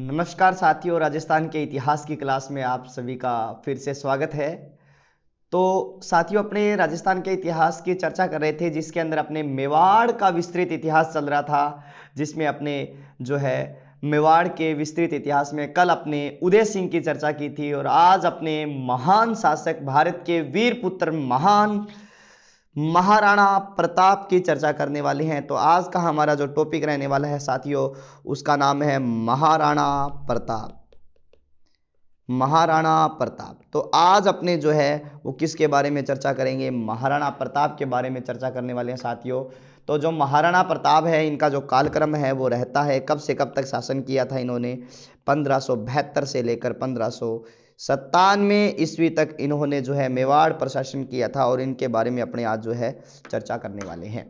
नमस्कार साथियों, राजस्थान के इतिहास की क्लास में आप सभी का फिर से स्वागत है। तो साथियों, अपने राजस्थान के इतिहास की चर्चा कर रहे थे, जिसके अंदर अपने मेवाड़ का विस्तृत इतिहास चल रहा था, जिसमें अपने जो है मेवाड़ के विस्तृत इतिहास में कल अपने उदय सिंह की चर्चा की थी और आज अपने महान शासक, भारत के वीर पुत्र, महान महाराणा प्रताप की चर्चा करने वाले हैं। तो आज का हमारा जो टॉपिक रहने वाला है साथियों, उसका नाम है महाराणा प्रताप। महाराणा प्रताप। तो आज अपने जो है वो किसके बारे में चर्चा करेंगे? महाराणा प्रताप के बारे में चर्चा करने वाले हैं साथियों। तो जो महाराणा प्रताप है, इनका जो कालक्रम है वो रहता है, कब से कब तक शासन किया था इन्होंने? 1572 से लेकर 1597 ईस्वी तक इन्होंने जो है मेवाड़ प्रशासन किया था और इनके बारे में अपने आज जो है चर्चा करने वाले हैं।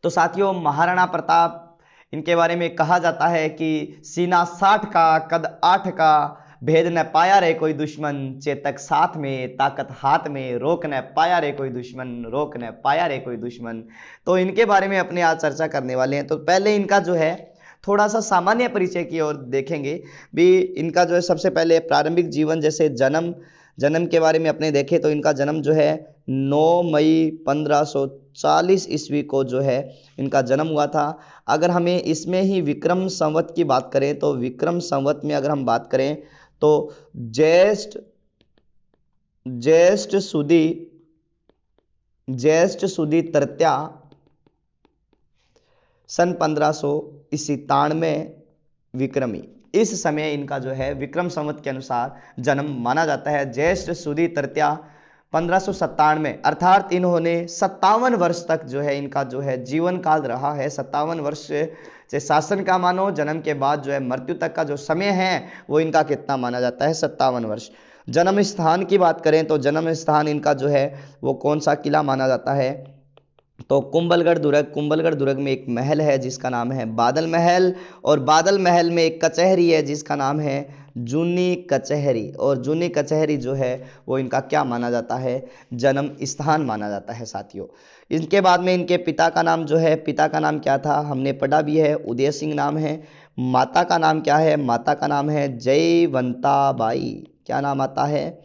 तो साथियों, महाराणा प्रताप, इनके बारे में कहा जाता है कि सीना 60 का, कद 8 का, भेद न पाया रे कोई दुश्मन, चेतक साथ में, ताकत हाथ में, रोक न पाया रे कोई दुश्मन, रोक न पाया रे कोई दुश्मन। तो इनके बारे में अपने आज चर्चा करने वाले हैं। तो पहले इनका जो है थोड़ा सा सामान्य परिचय की ओर देखेंगे भी। इनका जो है सबसे पहले प्रारंभिक जीवन, जैसे जन्म के बारे में अपने देखें तो इनका जन्म जो है 9 मई 1540 ईस्वी को जो है इनका जन्म हुआ था। अगर हमें इसमें ही विक्रम संवत की बात करें तो विक्रम संवत में अगर हम बात करें तो ज्येष्ठ सुदी तृतीया सन 1593 विक्रमी, इस समय इनका जो है विक्रम संवत के अनुसार जन्म माना जाता है। ज्येष्ठ सुदी तृतीया 1597, अर्थात इन्होंने 57 वर्ष तक जो है इनका जो है जीवन काल रहा है। 57 वर्ष से शासन का मानो, जन्म के बाद जो है मृत्यु तक का जो समय है वो इनका कितना माना जाता है? 57 वर्ष। जन्म स्थान की बात करें तो जन्म स्थान इनका जो है वो कौन सा किला माना जाता है? तो कुंभलगढ़ दुर्ग में एक महल है जिसका नाम है बादल महल, और बादल महल में एक कचहरी है जिसका नाम है जूनी कचहरी, और जूनी कचहरी जो है वो इनका क्या माना जाता है? जन्म स्थान माना जाता है साथियों। इनके बाद में इनके पिता का नाम जो है, पिता का नाम क्या था हमने पढ़ा भी है, उदय सिंह नाम है। माता का नाम क्या है? माता का नाम है जयवंता बाई। क्या नाम आता है?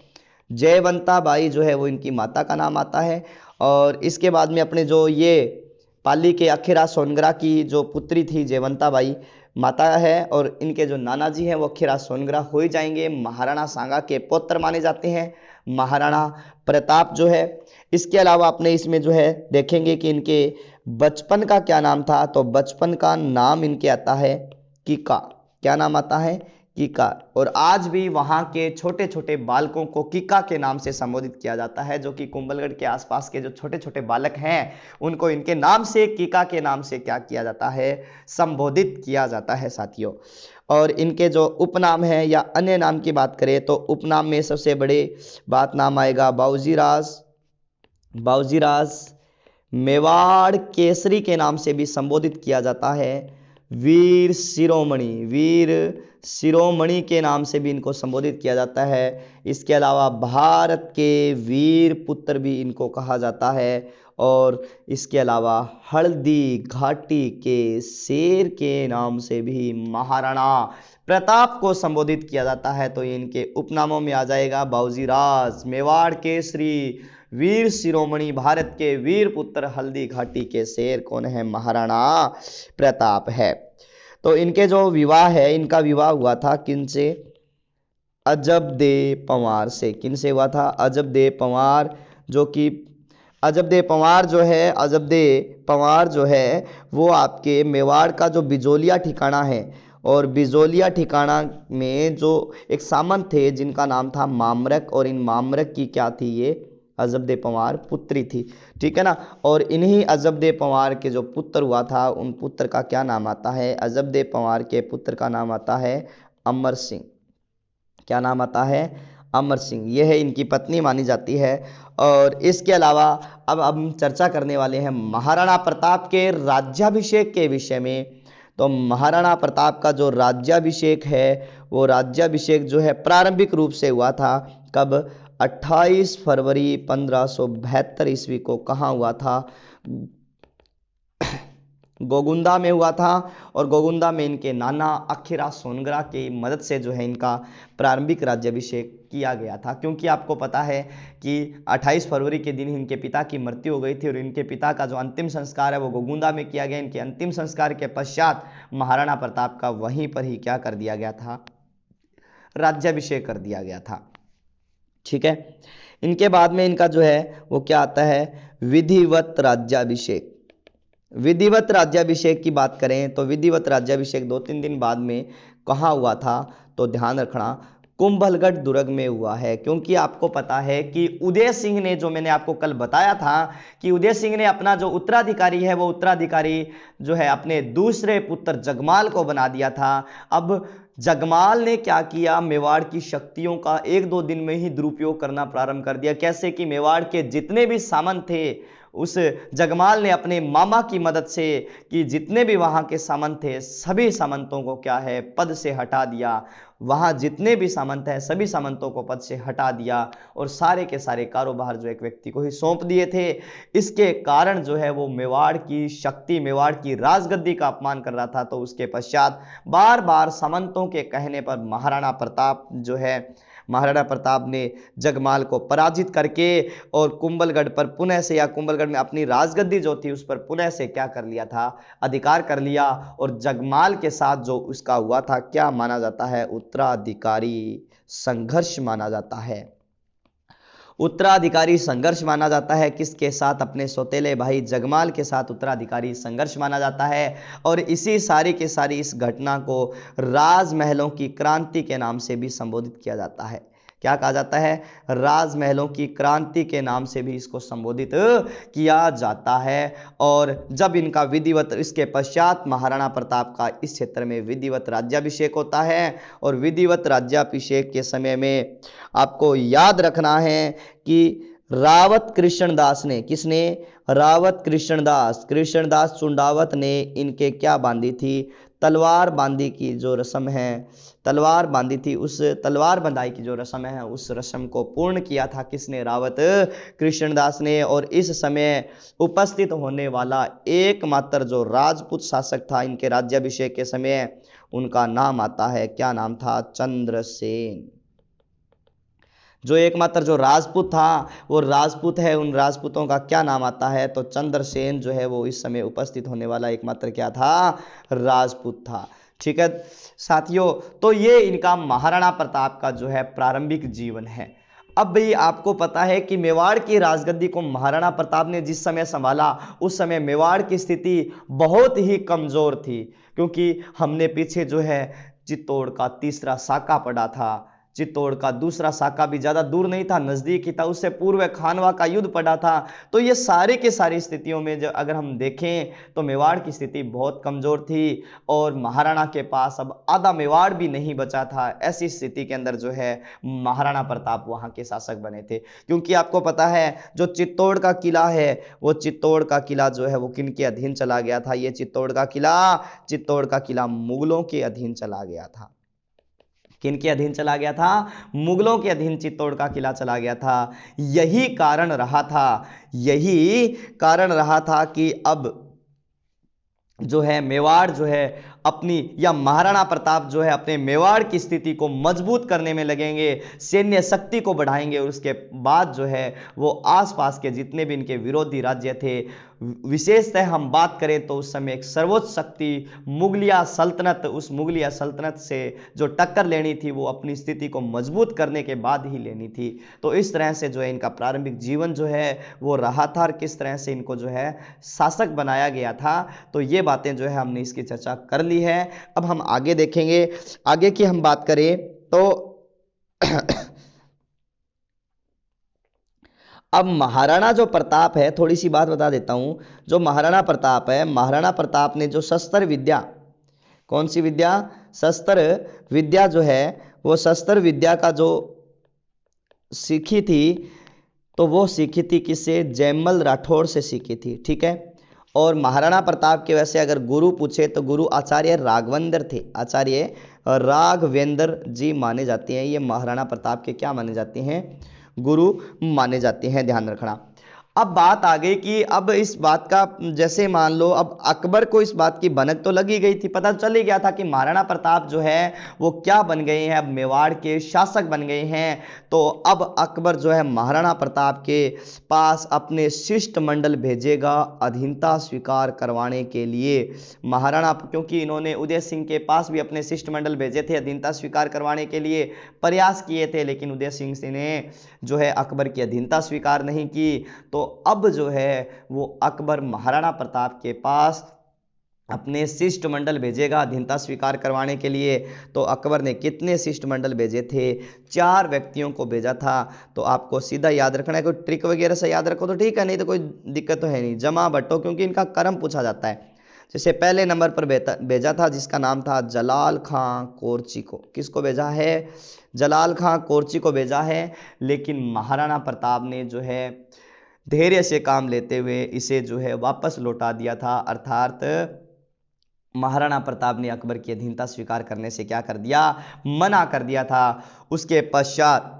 जयवंता बाई जो है वो इनकी माता का नाम आता है। और इसके बाद में अपने जो ये पाली के अखीरा सोनग्रा की जो पुत्री थी जयवंता बाई माता है, और इनके जो नाना जी हैं वो अखीरा सोनग्रा हो ही जाएंगे, महाराणा सांगा के पुत्र माने जाते हैं, महाराणा प्रताप जो है। इसके अलावा अपने इसमें जो है देखेंगे कि इनके बचपन का क्या नाम था। तो बचपन का नाम इनके आता है कीका। क्या नाम आता है? कीका। और आज भी वहां के छोटे छोटे बालकों को कीका के नाम से संबोधित किया जाता है। जो कि कुंभलगढ़ के आसपास के जो छोटे छोटे बालक हैं उनको इनके नाम से, कीका के नाम से क्या किया जाता है? संबोधित किया जाता है साथियों। और इनके जो उपनाम है या अन्य नाम की बात करें तो उपनाम में सबसे बड़े बात नाम आएगा बाऊजीराज, मेवाड़ केसरी के नाम से भी संबोधित किया जाता है, वीर शिरोमणि के नाम से भी इनको संबोधित किया जाता है। इसके अलावा भारत के वीर पुत्र भी इनको कहा जाता है, और इसके अलावा हल्दी घाटी के शेर के नाम से भी महाराणा प्रताप को संबोधित किया जाता है। तो ये इनके उपनामों में आ जाएगा बाऊजीराज, मेवाड़ केसरी, वीर शिरोमणि, भारत के वीर पुत्र, हल्दी घाटी के शेर कौन है? महाराणा प्रताप है। तो इनके जो विवाह है, इनका विवाह हुआ था किनसे? अजबदे पंवार से। किनसे हुआ था? अजबदे पंवार। जो कि अजबदे पंवार जो है वो आपके मेवाड़ का जो बिजोलिया ठिकाना है, और बिजोलिया ठिकाना में जो एक सामंत थे जिनका नाम था मामरक, और इन मामरक की क्या थी? ये अजबदे पंवार पुत्री थी। ठीक है ना। और इन्हीं अजबदे पंवार के जो पुत्र हुआ था, उन पुत्र का क्या नाम आता है? अजबदे पंवार के पुत्र का नाम आता है अमर सिंह। क्या नाम आता है? अमर सिंह। यह है इनकी पत्नी मानी जाती है। और इसके अलावा अब हम चर्चा करने वाले हैं महाराणा प्रताप के राज्याभिषेक के विषय में। तो महाराणा प्रताप का जो राज्याभिषेक है वो राज्याभिषेक जो है प्रारंभिक रूप से हुआ था कब? 28 फरवरी 1572 ईस्वी को। कहाँ हुआ था? गोगुंदा में हुआ था और गोगुंदा में इनके नाना अखीरा सोनगरा की मदद से जो है इनका प्रारंभिक राज्याभिषेक किया गया था। क्योंकि आपको पता है कि 28 फरवरी के दिन इनके पिता की मृत्यु हो गई थी और इनके पिता का जो अंतिम संस्कार है वो गोगुंदा में किया गया। इनके अंतिम संस्कार के पश्चात महाराणा प्रताप का वहीं पर ही क्या कर दिया गया था, राज्याभिषेक कर दिया गया था। ठीक है, इनके बाद में इनका जो है वो क्या आता है, विधिवत राज्याभिषेक। विधिवत राज्याभिषेक की बात करें तो विधिवत राज्याभिषेक 2-3 दिन बाद में कहाँ हुआ था, तो ध्यान रखना कुंभलगढ़ दुर्ग में हुआ है। क्योंकि आपको पता है कि उदय सिंह ने, जो मैंने आपको कल बताया था कि उदय सिंह ने अपना जो उत्तराधिकारी है वो उत्तराधिकारी जो है अपने दूसरे पुत्र जगमाल को बना दिया था। अब जगमाल ने क्या किया, मेवाड़ की शक्तियों का 1-2 दिन में ही दुरुपयोग करना प्रारंभ कर दिया। कैसे कि मेवाड़ के जितने भी सामंत थे उस जगमाल ने अपने मामा की मदद से कि जितने भी वहां के सामंत थे सभी सामंतों को क्या है पद से हटा दिया। वहां जितने भी सामंत हैं सभी सामंतों को पद से हटा दिया और सारे के सारे कारोबार जो एक व्यक्ति को ही सौंप दिए थे। इसके कारण जो है वो मेवाड़ की शक्ति, मेवाड़ की राजगद्दी का अपमान कर रहा था। तो उसके पश्चात बार बार सामंतों के कहने पर महाराणा प्रताप ने जगमाल को पराजित करके और कुंभलगढ़ पर पुनः से, या कुंभलगढ़ में अपनी राजगद्दी जो थी उस पर पुनः से क्या कर लिया था, अधिकार कर लिया। और जगमाल के साथ जो उसका हुआ था क्या माना जाता है, उत्तराधिकारी संघर्ष माना जाता है। उत्तराधिकारी संघर्ष माना जाता है किसके साथ, अपने सौतेले भाई जगमाल के साथ उत्तराधिकारी संघर्ष माना जाता है। और इसी सारी के सारी इस घटना को राजमहलों की क्रांति के नाम से भी संबोधित किया जाता है। क्या कहा जाता है, राजमहलों की क्रांति के नाम से भी इसको संबोधित किया जाता है। और जब इनका विधिवत, इसके पश्चात महाराणा प्रताप का इस क्षेत्र में विधिवत राज्याभिषेक होता है। और विधिवत राज्याभिषेक के समय में आपको याद रखना है कि रावत कृष्णदास ने, किसने, रावत कृष्णदास चुंडावत ने इनके क्या बांधी थी, तलवार बांधी की जो रस्म है, तलवार बांधी थी, उस तलवार बंधाई की जो रस्म है उस रस्म को पूर्ण किया था किसने, रावत कृष्णदास ने। और इस समय उपस्थित होने वाला एकमात्र जो राजपूत शासक था इनके राज्याभिषेक के समय, उनका नाम आता है, क्या नाम था, चंद्रसेन। जो एकमात्र जो राजपूत था वो राजपूत है, उन राजपूतों का क्या नाम आता है, तो चंद्रसेन जो है वो इस समय उपस्थित होने वाला एकमात्र क्या था, राजपूत था। ठीक है साथियों, तो ये इनका महाराणा प्रताप का जो है प्रारंभिक जीवन है। अब भाई आपको पता है कि मेवाड़ की राजगद्दी को महाराणा प्रताप ने जिस समय संभाला उस समय मेवाड़ की स्थिति बहुत ही कमजोर थी। क्योंकि हमने पीछे जो है चित्तौड़ का तीसरा साका पढ़ा था, चित्तौड़ का दूसरा साका भी ज्यादा दूर नहीं था, नजदीक ही था, उससे पूर्व खानवा का युद्ध पड़ा था। तो ये सारे के सारी स्थितियों में जब अगर हम देखें तो मेवाड़ की स्थिति बहुत कमजोर थी और महाराणा के पास अब आधा मेवाड़ भी नहीं बचा था। ऐसी स्थिति के अंदर जो है महाराणा प्रताप वहां के शासक बने थे। क्योंकि आपको पता है जो चित्तौड़ का किला है वो चित्तौड़ का किला जो है वो किनके अधीन चला गया था, ये चित्तौड़ का किला मुगलों के अधीन चला गया था। किनके अधीन चला गया था, मुगलों के अधीन चित्तौड़ का किला चला गया था। यही कारण रहा था कि अब जो है मेवाड़ जो है अपनी, या महाराणा प्रताप जो है अपने मेवाड़ की स्थिति को मजबूत करने में लगेंगे, सैन्य शक्ति को बढ़ाएंगे और उसके बाद जो है वो आसपास के जितने भी इनके विरोधी राज्य थे, विशेषतः हम बात करें तो उस समय एक सर्वोच्च शक्ति मुगलिया सल्तनत, उस मुगलिया सल्तनत से जो टक्कर लेनी थी वो अपनी स्थिति को मजबूत करने के बाद ही लेनी थी। तो इस तरह से जो है इनका प्रारंभिक जीवन जो है वो रहा था और किस तरह से इनको जो है शासक बनाया गया था। तो ये बातें जो है हमने इसकी चर्चा कर ली है। अब हम आगे देखेंगे, आगे की हम बात करें तो अब महाराणा जो प्रताप है, थोड़ी सी बात बता देता हूं, जो महाराणा प्रताप है, महाराणा प्रताप ने जो शस्त्र विद्या, कौन सी विद्या, शस्त्र विद्या जो है वो शस्त्र विद्या का जो सीखी थी तो वो सीखी थी किससे, जयमल राठौड़ से सीखी थी। ठीक है, और महाराणा प्रताप के वैसे अगर गुरु पूछे तो गुरु आचार्य राघवेंद्र थे, आचार्य राघवेंद्र जी माने जाते हैं। ये महाराणा प्रताप के क्या माने जाते हैं, गुरु माने जाते हैं, ध्यान रखना। अब बात आ गई कि अब इस बात का जैसे मान लो अब अकबर को इस बात की भनक तो लगी गई थी, पता चल ही गया था कि महाराणा प्रताप जो है वो क्या बन गए हैं, अब मेवाड़ के शासक बन गए हैं। तो अब अकबर जो है महाराणा प्रताप के पास अपने शिष्टमंडल भेजेगा अधीनता स्वीकार करवाने के लिए। महाराणा, क्योंकि इन्होंने उदय सिंह के पास भी अपने शिष्टमंडल भेजे थे अधीनता स्वीकार करवाने के लिए, प्रयास किए थे, लेकिन उदय सिंह ने जो है अकबर की अधीनता स्वीकार नहीं की। तो अब जो है वो अकबर महाराणा प्रताप के पास अपने शिष्टमंडल भेजेगा अधीनता स्वीकार करवाने के लिए। तो अकबर ने कितने शिष्टमंडल भेजे थे? 4 व्यक्तियों को भेजा था। तो आपको सीधा याद रखना है, कोई ट्रिक वगैरह से याद रखो तो ठीक है, नहीं तो कोई दिक्कत तो है नहीं। जमा भट्टो, क्योंकि इनका कर्म पूछा जाता है। जैसे पहले नंबर पर भेजा था जिसका नाम था जलाल खां कोरची को। किसको भेजा है? जलाल खां कोरची को भेजा है। लेकिन महाराणा प्रताप ने जो है धैर्य से काम लेते हुए इसे जो है वापस लौटा दिया था, अर्थात महाराणा प्रताप ने अकबर की अधीनता स्वीकार करने से क्या कर दिया? मना कर दिया था। उसके पश्चात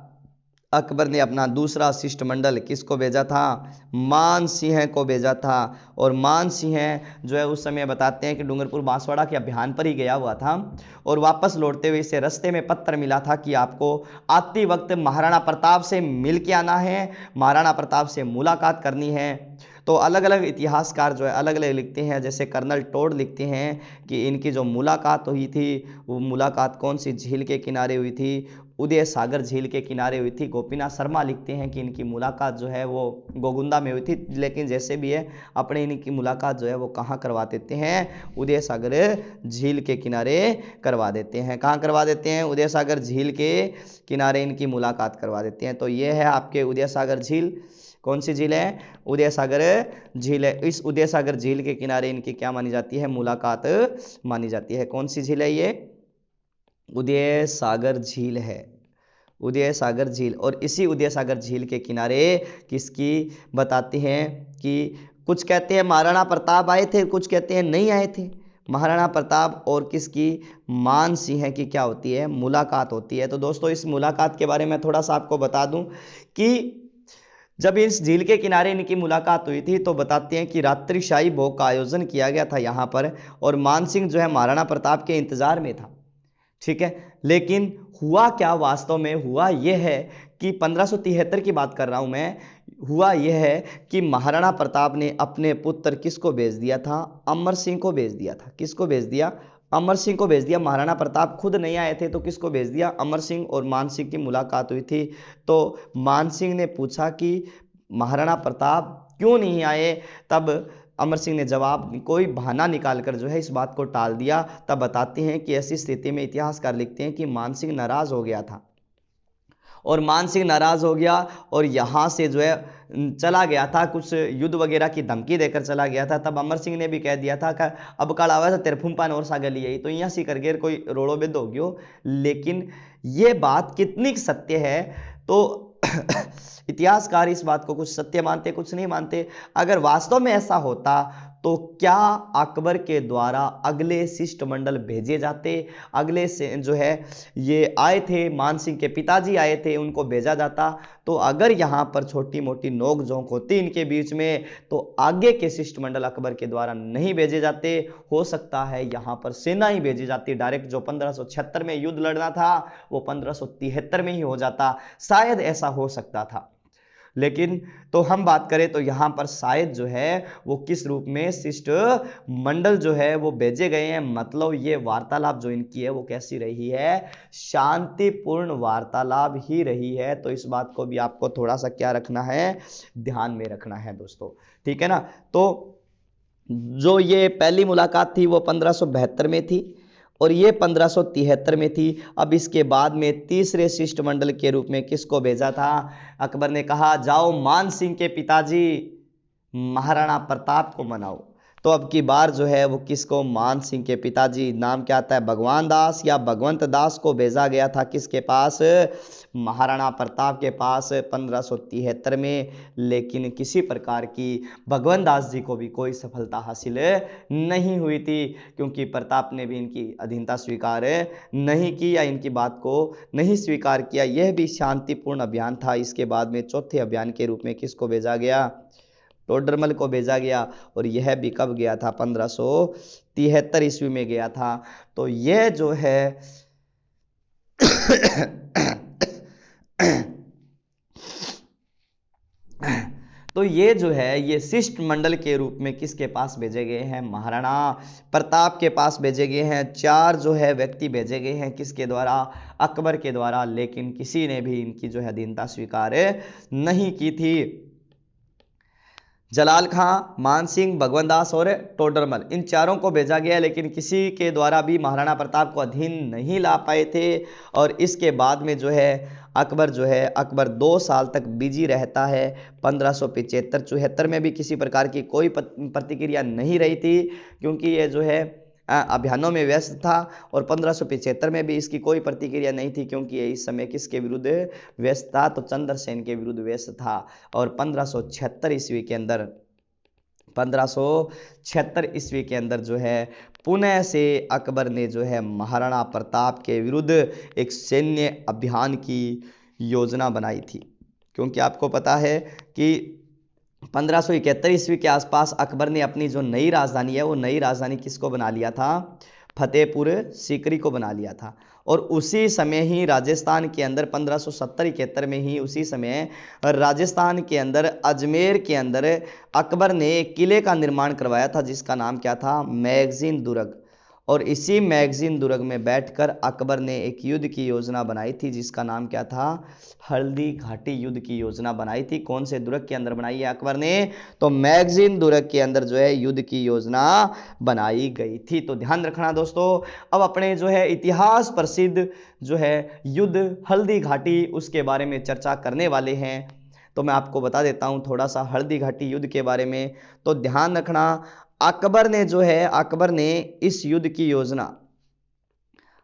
अकबर ने अपना दूसरा शिष्टमंडल किसको भेजा था? मान सिंह को भेजा था। और मान सिंह जो है उस समय बताते हैं कि डूंगरपुर बांसवाड़ा के अभियान पर ही गया हुआ था, और वापस लौटते हुए इसे रास्ते में पत्र मिला था कि आपको आते वक्त महाराणा प्रताप से मिल के आना है, महाराणा प्रताप से मुलाकात करनी है। तो अलग अलग इतिहासकार जो है अलग अलग लिखते हैं। जैसे कर्नल टोड लिखते हैं कि इनकी जो मुलाकात हुई थी वो मुलाकात कौन सी झील के किनारे हुई थी? उदय सागर झील के किनारे हुई थी। गोपीनाथ शर्मा लिखते हैं कि इनकी मुलाकात जो है वो गोगुंदा में हुई थी। लेकिन जैसे भी है अपने इनकी मुलाकात जो है वो कहाँ करवा देते हैं? उदय सागर झील के किनारे करवा देते हैं। कहाँ करवा देते हैं? उदय सागर झील के किनारे इनकी मुलाकात करवा देते हैं। तो ये है आपके उदय सागर झील। कौन सी झील है? उदय सागर झील है। इस उदय सागर झील के किनारे इनकी क्या मानी जाती है? मुलाकात मानी जाती है। कौन सी झील है ये? उदय सागर झील है। उदय सागर झील। और इसी उदय सागर झील के किनारे किसकी बताते हैं कि कुछ कहते हैं महाराणा प्रताप आए थे, कुछ कहते हैं नहीं आए थे। महाराणा प्रताप और किसकी? मान सिंह की क्या होती है? मुलाकात होती है। तो दोस्तों इस मुलाकात के बारे में थोड़ा सा आपको बता दूं कि जब इस झील के किनारे इनकी मुलाकात हुई थी तो बताते हैं कि रात्रिशाही भोग का आयोजन किया गया था यहाँ पर, और मान सिंह जो है महाराणा प्रताप के इंतजार में था। ठीक है, लेकिन हुआ क्या वास्तव में? हुआ यह है कि 1573 की बात कर रहा हूं मैं। हुआ यह है कि महाराणा प्रताप ने अपने पुत्र किसको भेज दिया था? अमर सिंह को भेज दिया था। किसको भेज दिया? अमर सिंह को भेज दिया। महाराणा प्रताप खुद नहीं आए थे तो किसको भेज दिया? अमर सिंह। और मान सिंह की मुलाकात हुई थी। तो मान सिंह ने पूछा कि महाराणा प्रताप क्यों नहीं आए? तब अमर सिंह ने जवाब कोई बहाना निकालकर जो है इस बात को टाल दिया। तब बताते हैं कि ऐसी स्थिति में इतिहासकार लिखते हैं कि मान सिंह नाराज हो गया था, और मान सिंह नाराज हो गया और यहाँ से जो है चला गया था, कुछ युद्ध वगैरह की धमकी देकर चला गया था। तब अमर सिंह ने भी कह दिया था कि अब कल आवा था तेरफुम्पान और सागर लिए, तो यहाँ सी करके कोई रोड़ो बेद हो गयो। लेकिन ये बात कितनी सत्य है? तो इतिहासकार इस बात को कुछ सत्य मानते, कुछ नहीं मानते। अगर वास्तव में ऐसा होता तो क्या अकबर के द्वारा अगले शिष्टमंडल भेजे जाते? अगले से जो है ये आए थे, मान सिंह के पिताजी आए थे, उनको भेजा जाता। तो अगर यहाँ पर छोटी मोटी नोक झोंक होती इनके बीच में तो आगे के शिष्टमंडल अकबर के द्वारा नहीं भेजे जाते। हो सकता है यहाँ पर सेना ही भेजी जाती डायरेक्ट। जो 1576 में युद्ध लड़ना था वो 1573 में ही हो जाता, शायद ऐसा हो सकता था। लेकिन तो हम बात करें तो यहां पर शायद जो है वो किस रूप में शिष्ट मंडल जो है वो भेजे गए हैं। मतलब ये वार्तालाप जो इनकी है वो कैसी रही है? शांतिपूर्ण वार्तालाप ही रही है। तो इस बात को भी आपको थोड़ा सा क्या रखना है? ध्यान में रखना है दोस्तों, ठीक है ना। तो जो ये पहली मुलाकात थी वो 1572 में थी और ये 1573 में थी। अब इसके बाद में तीसरे शिष्टमंडल के रूप में किसको भेजा था? अकबर ने कहा जाओ मान सिंह के पिताजी महाराणा प्रताप को मनाओ। तो अब की बार जो है वो किसको, मान सिंह के पिताजी, नाम क्या आता है, भगवान दास या भगवंत दास को भेजा गया था किसके पास, महाराणा प्रताप के पास 1573 में। लेकिन किसी प्रकार की भगवंत दास जी को भी कोई सफलता हासिल नहीं हुई थी, क्योंकि प्रताप ने भी इनकी अधीनता स्वीकार नहीं की या इनकी बात को नहीं स्वीकार किया। यह भी शांतिपूर्ण अभियान था। इसके बाद में चौथे अभियान के रूप में किसको भेजा गया, टोडरमल को भेजा गया, और यह भी कब गया था, 1573 ईस्वी में गया था। तो यह जो है तो ये जो है ये शिष्टमंडल के रूप में किसके पास भेजे गए हैं, महाराणा प्रताप के पास भेजे गए हैं। 4 जो है व्यक्ति भेजे गए हैं किसके द्वारा, अकबर के द्वारा, लेकिन किसी ने भी इनकी जो है अधीनता स्वीकार नहीं की थी। जलाल खां, मान सिंह, भगवंत दास और टोडरमल, इन चारों को भेजा गया, लेकिन किसी के द्वारा भी महाराणा प्रताप को अधीन नहीं ला पाए थे। और इसके बाद में जो है अकबर 2 साल तक बिजी रहता है। 1575-74 में भी किसी प्रकार की कोई प्रतिक्रिया नहीं रही थी, क्योंकि ये जो है अभियानों में व्यस्त था। और 1575 में भी इसकी कोई प्रतिक्रिया नहीं थी, क्योंकि ये इस समय किसके विरुद्ध व्यस्त था, तो चंद्रसेन के विरुद्ध व्यस्त था। और 1576 ईस्वी के अंदर जो है पुनः से अकबर ने जो है महाराणा प्रताप के विरुद्ध एक सैन्य अभियान की योजना बनाई थी। क्योंकि आपको पता है कि 1571 ईस्वी के आसपास अकबर ने अपनी जो नई राजधानी है वो नई राजधानी किसको बना लिया था, फतेहपुर सीकरी को बना लिया था। और उसी समय ही राजस्थान के अंदर 1570-71 में ही उसी समय राजस्थान के अंदर अजमेर के अंदर अकबर ने एक किले का निर्माण करवाया था, जिसका नाम क्या था, मैगजीन दुर्ग। और इसी मैगजीन दुर्ग में बैठकर अकबर ने एक युद्ध की योजना बनाई थी, जिसका नाम क्या था, हल्दी घाटी युद्ध की योजना बनाई थी। कौन से दुर्ग के अंदर बनाई है अकबर ने, तो मैगजीन दुर्ग के अंदर जो है युद्ध की योजना बनाई गई थी। तो ध्यान रखना दोस्तों, अब अपने जो है इतिहास प्रसिद्ध जो है युद्ध हल्दी घाटी उसके बारे में चर्चा करने वाले हैं। तो मैं आपको बता देता हूं थोड़ा सा हल्दी घाटी युद्ध के बारे में। तो ध्यान रखना, अकबर ने इस युद्ध की योजना,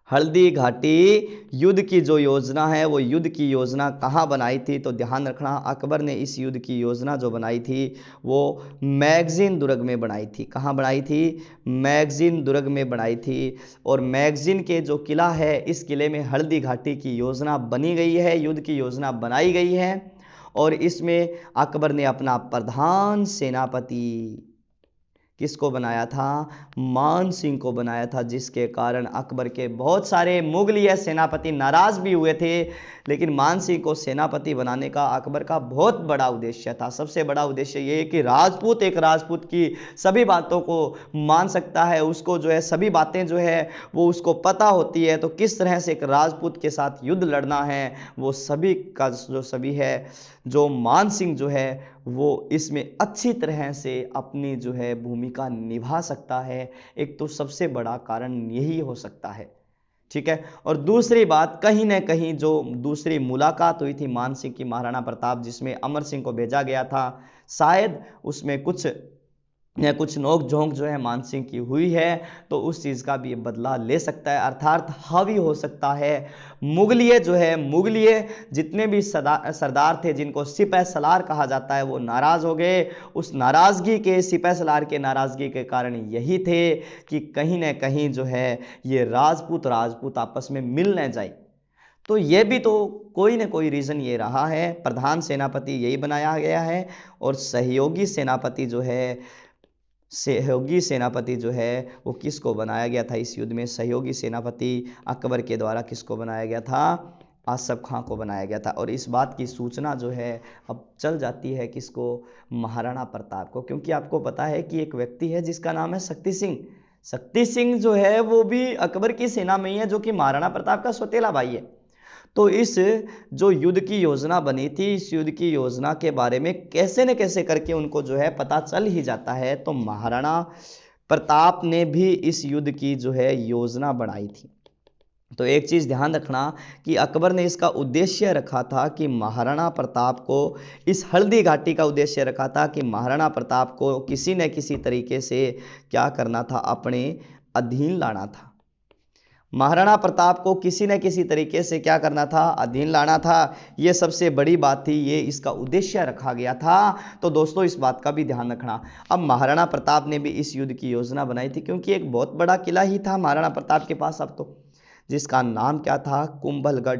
हल्दी घाटी युद्ध की जो योजना है वो युद्ध की योजना कहाँ बनाई थी, तो ध्यान रखना अकबर ने इस युद्ध की योजना जो बनाई थी वो मैगजीन दुर्ग में बनाई थी। कहाँ बनाई थी, मैगजीन दुर्ग में बनाई थी। और मैगजीन के जो किला है, इस किले में हल्दी घाटी की योजना बनी गई है, युद्ध की योजना बनाई गई है। और इसमें अकबर ने अपना प्रधान सेनापति किसको बनाया था, मान सिंह को बनाया था, जिसके कारण अकबर के बहुत सारे मुगलिय सेनापति नाराज भी हुए थे। लेकिन मान सिंह को सेनापति बनाने का अकबर का बहुत बड़ा उद्देश्य था। सबसे बड़ा उद्देश्य ये कि राजपूत एक राजपूत की सभी बातों को मान सकता है, उसको जो है सभी बातें जो है वो उसको पता होती है। तो किस तरह से एक राजपूत के साथ युद्ध लड़ना है वो सभी का जो सभी है, जो मान सिंह जो है वो इसमें अच्छी तरह से अपनी जो है भूमिका निभा सकता है। एक तो सबसे बड़ा कारण यही हो सकता है, ठीक है। और दूसरी बात, कहीं ना कहीं जो दूसरी मुलाकात हुई थी मान सिंह की महाराणा प्रताप, जिसमें अमर सिंह को भेजा गया था, शायद उसमें कुछ नोक झोंक जो है मान सिंह की हुई है, तो उस चीज का भी बदला ले सकता है, अर्थात हावी हो सकता है। मुगलिय जितने भी सरदार थे, जिनको सिपह सलार कहा जाता है, वो नाराज हो गए। उस नाराजगी के, सिपह सलार के नाराजगी के कारण यही थे कि कहीं ना कहीं जो है ये राजपूत आपस में मिल न जाए। तो ये भी तो कोई ना कोई रीजन ये रहा है। प्रधान सेनापति यही बनाया गया है। और सहयोगी सेनापति जो है वो किसको बनाया गया था इस युद्ध में, सहयोगी सेनापति अकबर के द्वारा किसको बनाया गया था, आसफ खां को बनाया गया था। और इस बात की सूचना जो है अब चल जाती है किसको, महाराणा प्रताप को, क्योंकि आपको पता है कि एक व्यक्ति है जिसका नाम है शक्ति सिंह। शक्ति सिंह जो है वो भी अकबर की सेना में ही है, जो कि महाराणा प्रताप का सौतेला भाई है। तो इस जो युद्ध की योजना बनी थी, इस युद्ध की योजना के बारे में कैसे न कैसे करके उनको जो है पता चल ही जाता है। तो महाराणा प्रताप ने भी इस युद्ध की जो है योजना बनाई थी। तो एक चीज ध्यान रखना कि अकबर ने इसका उद्देश्य रखा था कि महाराणा प्रताप को, इस हल्दी घाटी का उद्देश्य रखा था कि महाराणा प्रताप को किसी न किसी तरीके से क्या करना था, अपने अधीन लाना था। महाराणा प्रताप को किसी न किसी तरीके से क्या करना था, अधीन लाना था। यह सबसे बड़ी बात थी, ये इसका उद्देश्य रखा गया था। तो दोस्तों इस बात का भी ध्यान रखना। अब महाराणा प्रताप ने भी इस युद्ध की योजना बनाई थी, क्योंकि एक बहुत बड़ा किला ही था महाराणा प्रताप के पास अब तो, जिसका नाम क्या था, कुंभलगढ़।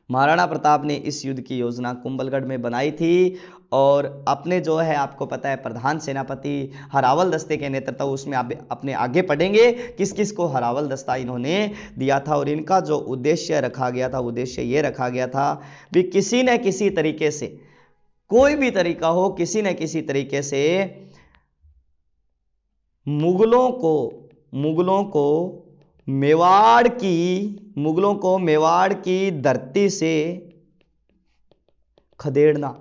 महाराणा प्रताप ने इस युद्ध की योजना कुंभलगढ़ में बनाई थी, और अपने जो है आपको पता है प्रधान सेनापति हरावल दस्ते के नेतृत्व, उसमें आप अपने आगे पढ़ेंगे किस किस को हरावल दस्ता इन्होंने दिया था। और इनका जो उद्देश्य रखा गया था, उद्देश्य ये रखा गया था भी किसी न किसी तरीके से, कोई भी तरीका हो, किसी न किसी तरीके से मुगलों को मेवाड़ की धरती से खदेड़ना।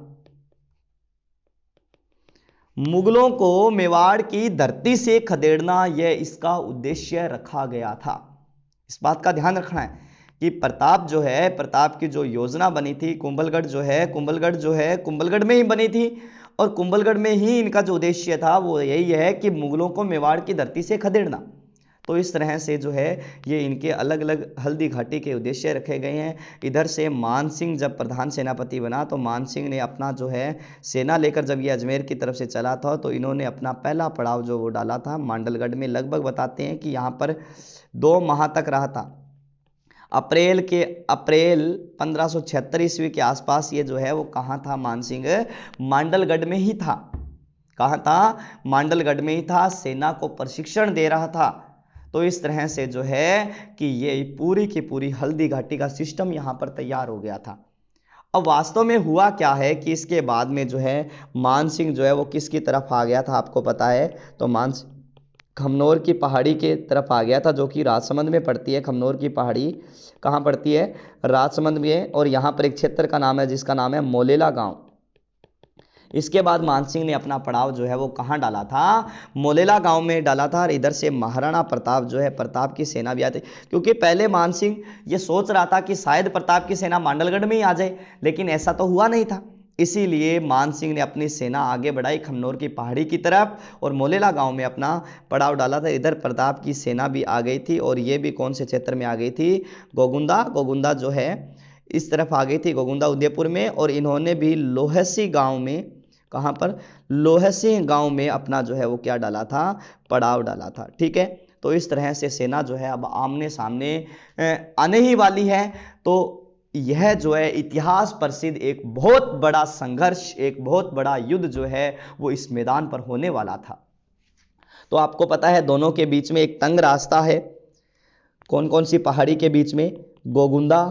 मुगलों को मेवाड़ की धरती से खदेड़ना, यह इसका उद्देश्य रखा गया था। इस बात का ध्यान रखना है कि प्रताप की जो योजना बनी थी, कुंभलगढ़ कुंभलगढ़ में ही बनी थी, और कुंभलगढ़ में ही इनका जो उद्देश्य था वो यही है कि मुगलों को मेवाड़ की धरती से खदेड़ना। तो इस तरह से जो है ये इनके अलग अलग हल्दी घाटी के उद्देश्य रखे गए हैं। इधर से मान सिंह जब प्रधान सेनापति बना, तो मान सिंह ने अपना जो है सेना लेकर जब ये अजमेर की तरफ से चला था, तो इन्होंने अपना पहला पड़ाव जो वो डाला था मांडलगढ़ में। लगभग बताते हैं कि यहाँ पर 2 माह तक रहा था। अप्रैल 1576 ईस्वी के आसपास ये जो है वो कहाँ था, मानसिंह मांडलगढ़ में ही था। कहाँ था, मांडलगढ़ में ही था, सेना को प्रशिक्षण दे रहा था। तो इस तरह से जो है कि ये पूरी की पूरी हल्दी घाटी का सिस्टम यहाँ पर तैयार हो गया था। अब वास्तव में हुआ क्या है कि इसके बाद में जो है मानसिंह जो है वो किसकी तरफ आ गया था, आपको पता है। तो मानसिंह खमनोर की पहाड़ी के तरफ आ गया था, जो कि राजसमंद में पड़ती है। खमनोर की पहाड़ी कहाँ पड़ती है, राजसमंद में। और यहाँ पर एक क्षेत्र का नाम है जिसका नाम है मोलेला गांव। इसके बाद मानसिंह ने अपना पड़ाव जो है वो कहाँ डाला था, मोलेला गांव में डाला था। और इधर से महाराणा प्रताप जो है, प्रताप की सेना भी आती, क्योंकि पहले मानसिंह ये सोच रहा था कि शायद प्रताप की सेना मांडलगढ़ में ही आ जाए, लेकिन ऐसा तो हुआ नहीं था। इसीलिए मानसिंह ने अपनी सेना आगे बढ़ाई खमनोर की पहाड़ी की तरफ, और मोलेला गांव में अपना पड़ाव डाला था। इधर प्रताप की सेना भी आ गई थी, और ये भी कौन से क्षेत्र में आ गई थी, गोगुंदा जो है इस तरफ आ गई थी, गोगुंदा उदयपुर में। और इन्होंने भी लोहसी गांव में, कहाँ पर, लोहसी गांव में अपना जो है वो क्या डाला था, पड़ाव डाला था। ठीक है, तो इस तरह से सेना जो है अब आमने सामने आने ही वाली है। तो यह जो है इतिहास प्रसिद्ध एक बहुत बड़ा संघर्ष, एक बहुत बड़ा युद्ध जो है वो इस मैदान पर होने वाला था। तो आपको पता है दोनों के बीच में एक तंग रास्ता है। कौन कौन सी पहाड़ी के बीच में, गोगुंदा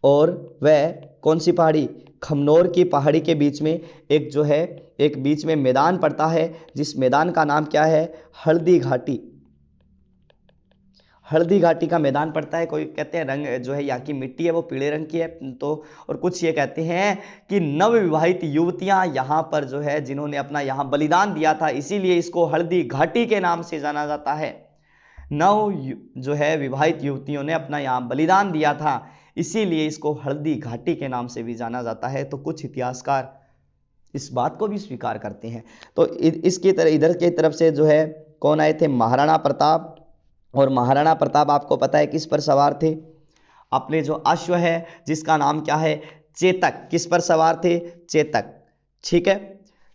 और वह कौन सी पहाड़ी, खमनोर की पहाड़ी के बीच में एक जो है एक बीच में मैदान पड़ता है, जिस मैदान का नाम क्या है, हल्दी घाटी। हल्दी घाटी का मैदान पड़ता है। कोई कहते हैं रंग जो है यहाँ की मिट्टी है वो पीले रंग की है, तो और कुछ ये कहते हैं कि नवविवाहित युवतियां यहाँ पर जो है जिन्होंने अपना यहाँ बलिदान दिया था, इसीलिए इसको हल्दी घाटी के नाम से जाना जाता है। जो है विवाहित युवतियों ने अपना यहाँ बलिदान दिया था, इसीलिए इसको हल्दी घाटी के नाम से भी जाना जाता है। तो कुछ इतिहासकार इस बात को भी स्वीकार करते हैं। तो इसकी तरह इधर की तरफ से जो है कौन आए थे, महाराणा प्रताप। और महाराणा प्रताप आपको पता है किस पर सवार थे, अपने जो अश्व है जिसका नाम क्या है, चेतक। किस पर सवार थे, चेतक। ठीक है,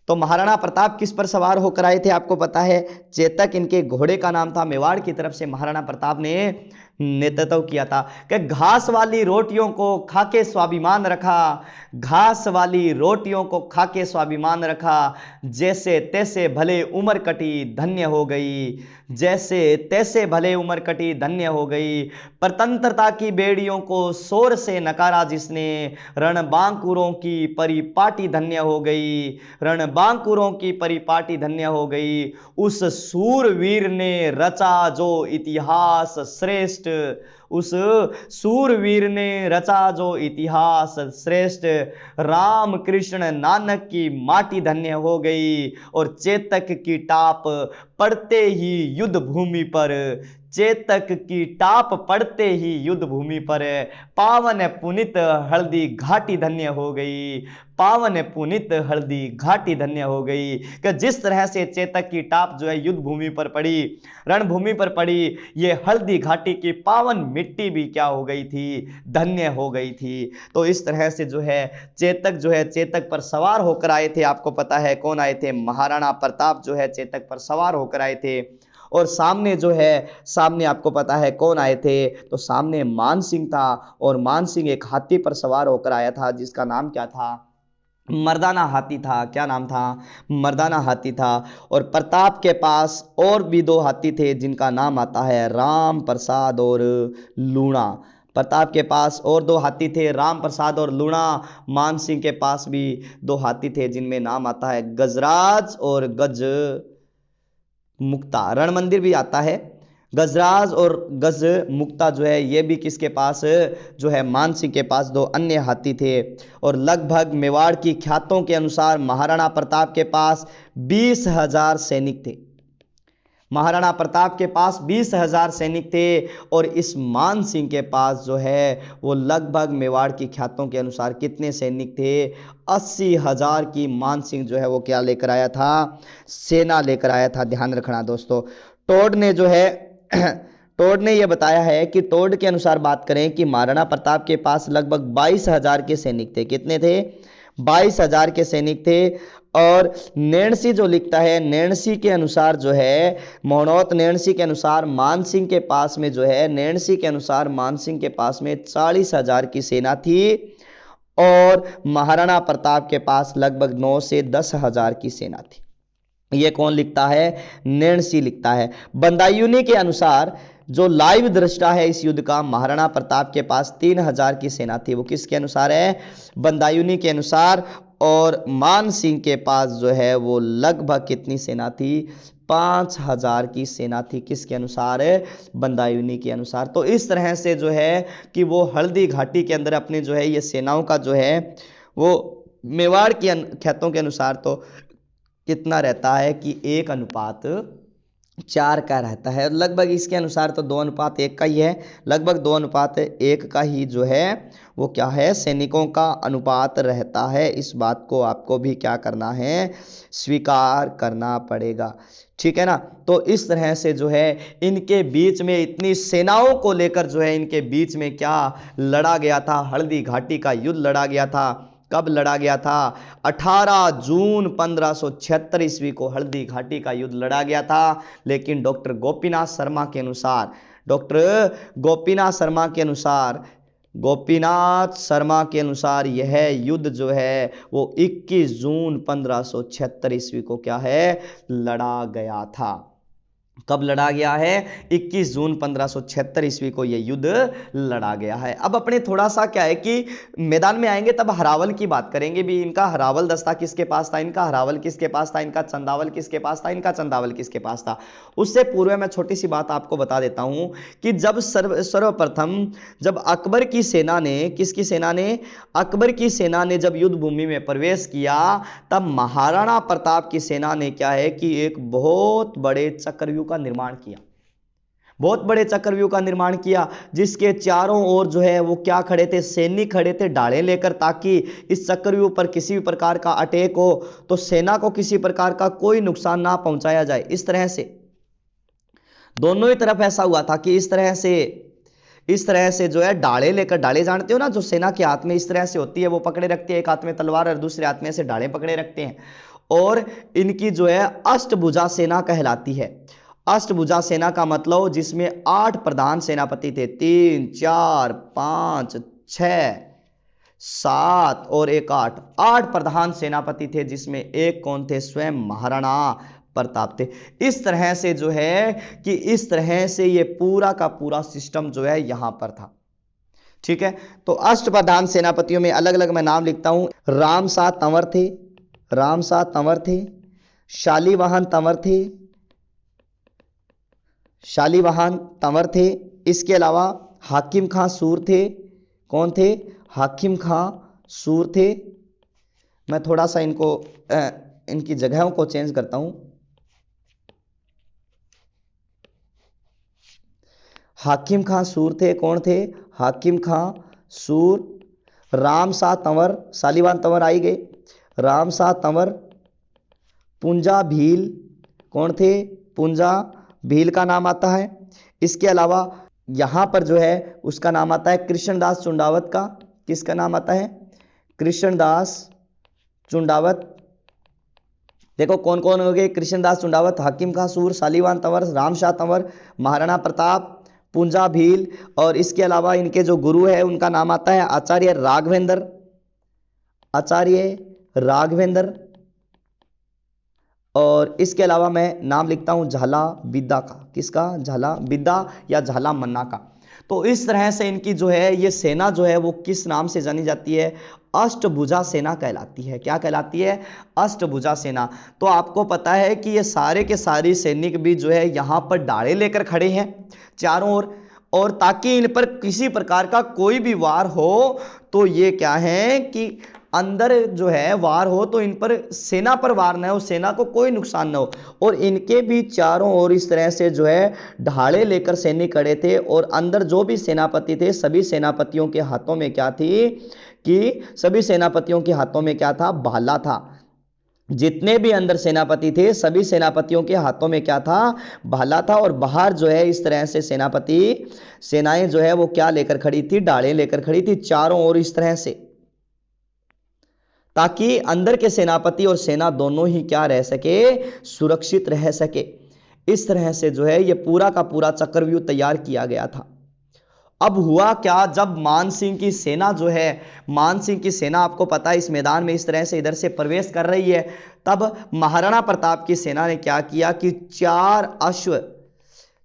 तो महाराणा प्रताप किस पर सवार होकर आए थे, आपको पता है, चेतक। इनके घोड़े का नाम था। मेवाड़ की तरफ से महाराणा प्रताप ने नेतृत्व किया था कि घास वाली रोटियों को खाके स्वाभिमान रखा, घास वाली रोटियों को खाके स्वाभिमान रखा, जैसे तैसे भले उम्र कटी धन्य हो गई, जैसे तैसे भले उम्र कटी धन्य हो गई। स्वतंत्रता की बेड़ियों को शोर से नकारा जिसने, रणबांकुरों की परिपाटी धन्य हो गई, रणबांकुरों की परिपाटी धन्य हो गई। उस सूरवीर ने रचा जो इतिहास श्रेष्ठ, उस सूरवीर ने रचा जो इतिहास श्रेष्ठ। राम कृष्ण नानक की माटी धन्य हो गई, और चेतक की टाप पड़ते ही युद्ध भूमि पर, चेतक की टाप पड़ते ही युद्ध भूमि पर पावन पुनित हल्दी घाटी धन्य हो गई। पावन पुनित हल्दी घाटी धन्य हो गई कि जिस तरह से चेतक की टाप जो है युद्ध भूमि पर पड़ी, रणभूमि पर पड़ी, ये हल्दी घाटी की पावन मिट्टी भी क्या हो गई थी, धन्य हो गई थी। तो इस तरह से जो है चेतक पर सवार होकर आए थे। आपको पता है कौन आए थे, महाराणा प्रताप जो है चेतक पर सवार होकर आए थे। और सामने जो है, सामने आपको पता है कौन आए थे, तो सामने मान सिंह था। और मान सिंह एक हाथी पर सवार होकर आया था जिसका नाम क्या था, मर्दाना हाथी था। क्या नाम था, मर्दाना हाथी था। और प्रताप के पास और भी दो हाथी थे जिनका नाम आता है राम प्रसाद और लूणा। प्रताप के पास और दो हाथी थे, राम प्रसाद और लूणा। मान सिंह के पास भी दो हाथी थे जिनमें नाम आता है गजराज और गज मुक्ता। रण मंदिर भी आता है। गजराज और गज मुक्ता जो है ये भी किसके पास जो है, मान सिंह के पास दो अन्य हाथी थे। और लगभग मेवाड़ की ख्यातों के अनुसार महाराणा प्रताप के पास 20,000 सैनिक थे। महाराणा प्रताप के पास 20,000 सैनिक थे। और इस मान सिंह के पास जो है वो लगभग मेवाड़ की ख्यातों के अनुसार कितने सैनिक थे, 80,000 की मान सिंह जो है वो क्या लेकर आया था, सेना लेकर आया था। ध्यान रखना दोस्तों। टोड ने जो है टोड ने यह बताया है कि टोड के अनुसार बात करें कि महाराणा प्रताप के पास लगभग 22,000 के सैनिक थे। कितने थे, 22,000 के सैनिक थे। और नैणसी जो लिखता है, नैणसी के अनुसार जो है, मोहनौत नैणसी के अनुसार मान सिंह के पास में जो है, नैणसी के अनुसार मान सिंह के पास में 40,000 की सेना थी। और महाराणा प्रताप के पास लगभग 9 से 10,000 की सेना थी। ये कौन लिखता है, नैणसी लिखता है। बंदायूनी के अनुसार जो लाइव दृष्टा है इस युद्ध का, महाराणा प्रताप के पास 3,000 की सेना थी। वो किसके अनुसार है, बंदायूनी के अनुसार। और मान सिंह के पास जो है वो लगभग कितनी सेना थी, 5,000 की सेना थी। किसके अनुसार है, बंदायूनी के अनुसार। तो इस तरह से जो है कि वो हल्दी घाटी के अंदर अपने जो है ये सेनाओं का जो है वो मेवाड़ की ख्यातों के अनुसार तो कितना रहता है कि 1:4 का रहता है। लगभग इसके अनुसार तो 2:1 का ही है। लगभग 2:1 का ही जो है वो क्या है, सैनिकों का अनुपात रहता है। इस बात को आपको भी क्या करना है, स्वीकार करना पड़ेगा। ठीक है ना। तो इस तरह से जो है इनके बीच में, इतनी सेनाओं को लेकर जो है इनके बीच में क्या लड़ा गया था, हल्दी घाटी का युद्ध लड़ा गया था। कब लड़ा गया था, 18 जून 1576 ईस्वी को हल्दी घाटी का युद्ध लड़ा गया था। लेकिन डॉक्टर गोपीनाथ शर्मा के अनुसार, गोपीनाथ शर्मा के अनुसार यह युद्ध जो है वो 21 जून 1576 ईस्वी को क्या है, लड़ा गया था। कब लड़ा गया है, 21 जून 1576 ईस्वी को यह युद्ध लड़ा गया है। अब अपने थोड़ा सा क्या है कि मैदान में आएंगे तब हरावल की बात करेंगे भी। इनका हरावल दस्ता किसके पास था, इनका हरावल किसके पास था, इनका चंदावल किसके पास था, इनका चंदावल किसके पास था। उससे पूर्व मैं छोटी सी बात आपको बता देता हूं कि जब सर्वप्रथम जब अकबर की सेना ने, किसकी सेना ने, अकबर की सेना ने जब युद्ध भूमि में प्रवेश किया, तब महाराणा प्रताप की सेना ने क्या है कि एक बहुत बड़े चक्रव्यूह का निर्माण किया। बहुत बड़े चक्रव्यूह का निर्माण किया जिसके चारों ओर जो है वो क्या खड़े थे, सैनिक खड़े थे ढालें लेकर, ताकि इस चक्रव्यूह पर किसी भी प्रकार का अटैक हो तो सेना को किसी प्रकार का कोई नुकसान ना पहुंचाया जाए। इस तरह से दोनों ही तरफ ऐसा हुआ था कि इस तरह से जो है डाले लेकर, डाले जानते हो ना जो सेना के हाथ में इस तरह से होती है, वो पकड़े रखती है, एक हाथ में तलवार और दूसरे हाथ में से डाले पकड़े रखते हैं। और इनकी जो है अष्टभुजा सेना कहलाती है। अष्टभुजा सेना का मतलब जिसमें 8 प्रधान सेनापति थे, 3, 4, 5, 6, 7 और एक 8 प्रधान सेनापति थे, जिसमें एक कौन थे, स्वयं महाराणा प्रताप थे। इस तरह से जो है कि इस तरह से ये पूरा का पूरा सिस्टम जो है यहां पर था। ठीक है। तो अष्टप्रधान सेनापतियों में अलग अलग मैं नाम लिखता हूं। रामशाह तंवर थे, शालीवाहन तंवर थे। इसके अलावा हाकिम खां सूर थे। कौन थे, हाकिम खां सूर थे। मैं थोड़ा सा इनकी जगहों को चेंज करता हूं। हाकिम खां सूर थे, कौन थे? हाकिम खां सूर। राम शाह तंवर, शालीवाहन तंवर आई गए। राम शाह तंवर। पुंजा भील, कौन थे? पुंजा भील का नाम आता है। इसके अलावा यहां पर जो है उसका नाम आता है कृष्णदास चुंडावत का। किसका नाम आता है? कृष्णदास चुंडावत। देखो कौन कौन हो गए? कृष्णदास चुंडावत, हाकिम खां सूर, शालीवाहन तंवर, राम शाह तंवर, महाराणा प्रताप, पुंजा भील। और इसके अलावा इनके जो गुरु है उनका नाम आता है आचार्य राघवेंद्र। आचार्य राघवेंद्र। और इसके अलावा मैं नाम लिखता हूं झाला विद्या का। किसका? झाला विद्या या झाला मन्ना का। तो इस तरह से इनकी जो है ये सेना जो है वो किस नाम से जानी जाती है? अष्टभुजा सेना कहलाती है। क्या कहलाती है? अष्टभुजा सेना। तो आपको पता है कि ये सारे के सारे सैनिक भी जो है यहां पर डाले लेकर खड़े हैं चारों ओर, और ताकि इन पर किसी प्रकार का कोई भी वार हो तो ये क्या है कि अंदर जो है वार हो तो इन पर, सेना पर वार ना हो, सेना को कोई नुकसान ना हो। और इनके भी चारों ओर इस तरह से जो है ढाले लेकर सैनिक खड़े थे, और अंदर जो भी सेनापति थे सभी सेनापतियों के हाथों में क्या थी कि सभी सेनापतियों के हाथों में क्या था? भाला था। जितने भी अंदर सेनापति थे सभी सेनापतियों के हाथों में क्या था? भाला था। और बाहर जो है इस तरह से सेनाएं जो है वो क्या लेकर खड़ी थी? डाले लेकर खड़ी थी चारों ओर इस तरह से, ताकि अंदर के सेनापति और सेना दोनों ही क्या रह सके? सुरक्षित रह सके। इस तरह से जो है ये पूरा का पूरा चक्रव्यूह तैयार किया गया था। अब हुआ क्या? जब मान सिंह की सेना जो है, मान सिंह की सेना आपको पता है इस मैदान में इस तरह से इधर से प्रवेश कर रही है, तब महाराणा प्रताप की सेना ने क्या किया कि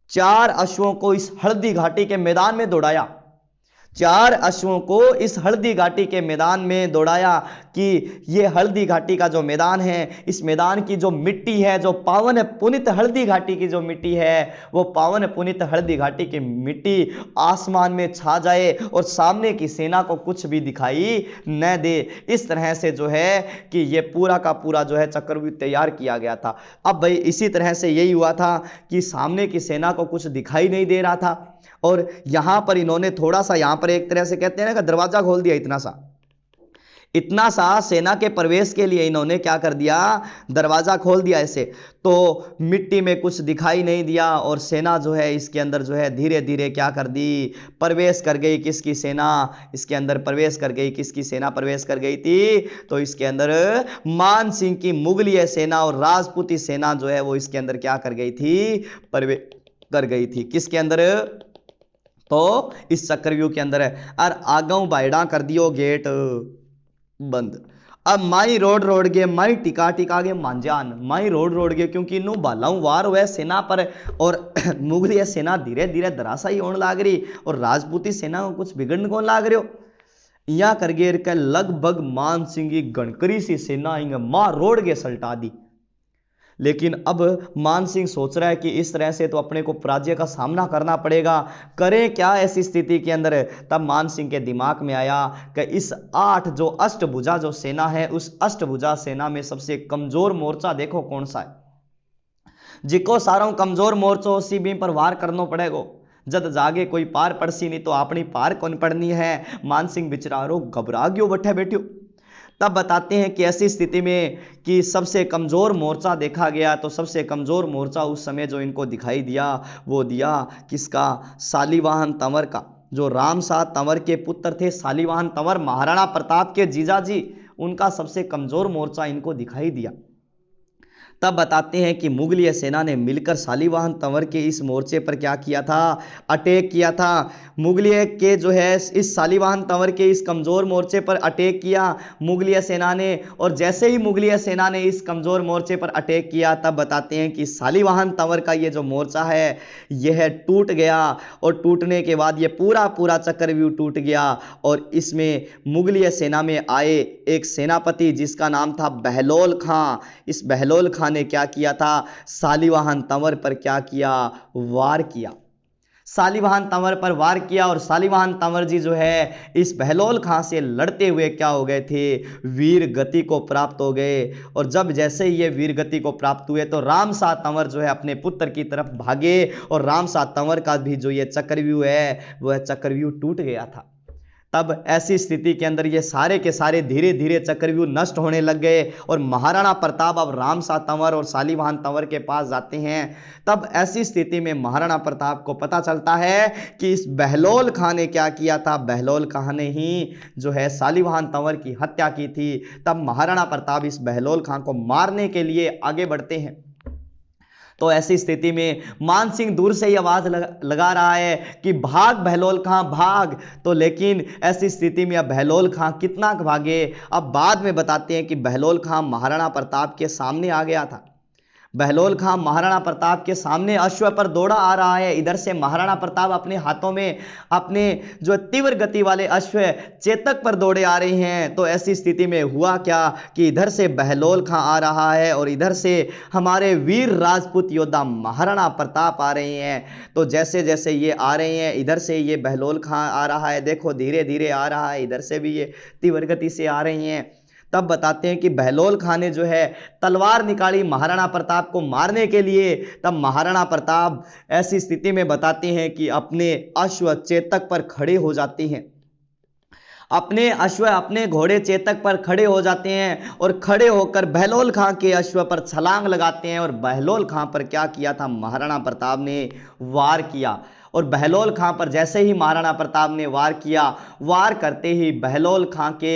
चार अश्वों को इस हल्दी घाटी के मैदान में दौड़ाया। चार अश्वों को इस हल्दी घाटी के मैदान में दौड़ाया कि ये हल्दी घाटी का जो मैदान है, इस मैदान की जो मिट्टी है, जो पावन पुनित हल्दी घाटी की जो मिट्टी है, वो पावन पुनित हल्दी घाटी की मिट्टी आसमान में छा जाए और सामने की सेना को कुछ भी दिखाई न दे। इस तरह से जो है कि ये पूरा का पूरा जो है चक्रव्यूह तैयार किया गया था। अब भाई इसी तरह से यही हुआ था कि सामने की सेना को कुछ दिखाई नहीं दे रहा था, और यहां पर इन्होंने थोड़ा सा, यहां पर एक तरह से कहते हैं ना कि दरवाजा खोल दिया, इतना सा सेना के प्रवेश के लिए इन्होंने क्या कर दिया? दरवाजा खोल दिया ऐसे। तो मिट्टी में कुछ दिखाई नहीं दिया और सेना जो है इसके अंदर जो है धीरे धीरे क्या कर दी? प्रवेश कर गई। किसकी सेना इसके अंदर प्रवेश कर गई? किसकी सेना प्रवेश कर गई थी? तो इसके अंदर मान सिंह की मुगलिय सेना और राजपूती सेना जो है वो इसके अंदर क्या कर गई थी? प्रवेश कर गई थी। किसके अंदर? तो इस चक्रव्यूह के अंदर है। और आगाऊ बायडा कर दियो गेट बंद। अब माई रोड गए, माई टिका गए मांजान, माई रोड गए, क्योंकि इनू बालाऊ वार हुए सेना पर, और मुगलिय सेना धीरे धीरे धराशायी होने लाग रही और राजपूती सेना को कुछ बिगड़ने को लाग रहे हो। या कर गेर के लगभग मान सिंह की गणकरी सी सेना इंगे मां रोड गए सल्टा दी। लेकिन अब मान सिंह सोच रहा है कि इस तरह से तो अपने को पराजय का सामना करना पड़ेगा, करें क्या ऐसी स्थिति के अंदर? तब मान सिंह के दिमाग में आया कि इस 8 जो अष्टभुजा जो सेना है, उस अष्टभुजा सेना में सबसे कमजोर मोर्चा देखो कौन सा है? जिको सारों कमजोर मोर्चो सी भी पर वार करना पड़ेगा। जद जागे कोई पार पड़सी नहीं तो अपनी पार कौन पड़नी है। मान सिंह बिचरारो घबरा गयो बैठे बैठो। तब बताते हैं कि ऐसी स्थिति में कि सबसे कमजोर मोर्चा देखा गया, तो सबसे कमजोर मोर्चा उस समय जो इनको दिखाई दिया वो दिया किसका? शालीवाहन तंवर का। जो राम शाह तंवर के पुत्र थे शालीवाहन तंवर, महाराणा प्रताप के जीजाजी, उनका सबसे कमजोर मोर्चा इनको दिखाई दिया। तब बताते हैं कि मुगलिय सेना ने मिलकर शालीवाहन तंवर के इस मोर्चे पर क्या किया था? अटैक किया था। मुगलिय के जो है इस शालीवाहन तंवर के इस कमजोर मोर्चे पर अटैक किया मुगलिय सेना ने, और जैसे ही मुगलिय सेना ने इस कमजोर मोर्चे पर अटैक किया, तब बताते हैं कि शालीवाहन तंवर का ये जो मोर्चा है यह टूट गया, और टूटने के बाद ये पूरा पूरा चक्रव्यूह टूट गया। और इसमें मुगलिय सेना में आए एक सेनापति जिसका नाम था बहलोल खां, इस बहलोल खां ने क्या किया था? शालीवाहन तंवर पर क्या किया? वार किया। शालिवाहन तंवर पर वार किया और शालिवाहन तंवर जी जो है इस बहलोल खां से लड़ते हुए क्या हो गए थे, वीर गति को प्राप्त हो गए। और जब जैसे ही ये वीर गति को प्राप्त हुए तो रामशाह तंवर जो है अपने पुत्र की तरफ भागे और रामशाह तंवर का भी जो ये चक्रव्यूह है वह चक्रव्यूह टूट गया था। तब ऐसी स्थिति के अंदर ये सारे के सारे धीरे धीरे चक्रव्यूह नष्ट होने लग गए और महाराणा प्रताप अब रामशाह तंवर और शालिवाहन तंवर के पास जाते हैं। तब ऐसी स्थिति में महाराणा प्रताप को पता चलता है कि इस बहलोल खां ने क्या किया था, बहलोल खां ने ही जो है शालिवाहन तंवर की हत्या की थी। तब महाराणा प्रताप इस बहलोल खां को मारने के लिए आगे बढ़ते हैं। तो ऐसी स्थिति में मान सिंह दूर से ही आवाज लगा रहा है कि भाग बहलोल खां भाग। तो लेकिन ऐसी स्थिति में अब बहलोल खां कितना भागे, अब बाद में बताते हैं कि बहलोल खां महाराणा प्रताप के सामने आ गया था। बहलोल खां महाराणा प्रताप के सामने अश्व पर दौड़ा आ रहा है। इधर से महाराणा प्रताप अपने हाथों में अपने जो तीव्र गति वाले अश्व चेतक पर दौड़े आ रहे हैं। तो ऐसी स्थिति में हुआ क्या कि इधर से बहलोल खां आ रहा है और इधर से हमारे वीर राजपूत योद्धा महाराणा प्रताप आ रहे हैं। तो जैसे जैसे ये आ रहे हैं, इधर से ये बहलोल खां आ रहा है, देखो धीरे धीरे आ रहा है, इधर से भी ये तीव्र गति से आ रही हैं। तब बताते हैं कि बहलोल खां ने जो है तलवार निकाली महाराणा प्रताप को मारने के लिए। तब महाराणा प्रताप ऐसी स्थिति में बताते हैं कि अपने अश्व चेतक पर खड़े हो जाते हैं, अपने अश्व अपने घोड़े चेतक पर खड़े हो जाते हैं और खड़े होकर बहलोल खां के अश्व पर छलांग लगाते हैं। और बहलोल खां पर क्या किया था, महाराणा प्रताप ने वार किया। और बहलोल खां पर जैसे ही महाराणा प्रताप ने वार किया, वार करते ही बहलोल खां के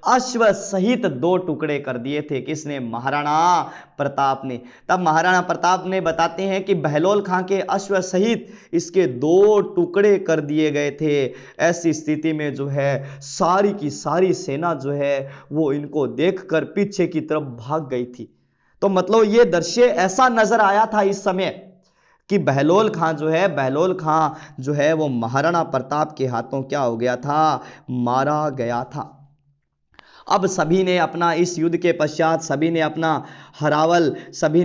अश्व सहित 2 टुकड़े कर दिए थे। किसने, महाराणा प्रताप ने। तब महाराणा प्रताप ने बताते हैं कि बहलोल खां के अश्व सहित इसके 2 टुकड़े कर दिए गए थे। ऐसी स्थिति में जो है सारी की सारी सेना जो है वो इनको देखकर पीछे की तरफ भाग गई थी। तो मतलब ये दृश्य ऐसा नजर आया था इस समय कि बहलोल खां जो है वो महाराणा प्रताप के हाथों क्या हो गया था, मारा गया था। अब सभी ने अपना इस युद्ध के पश्चात सभी ने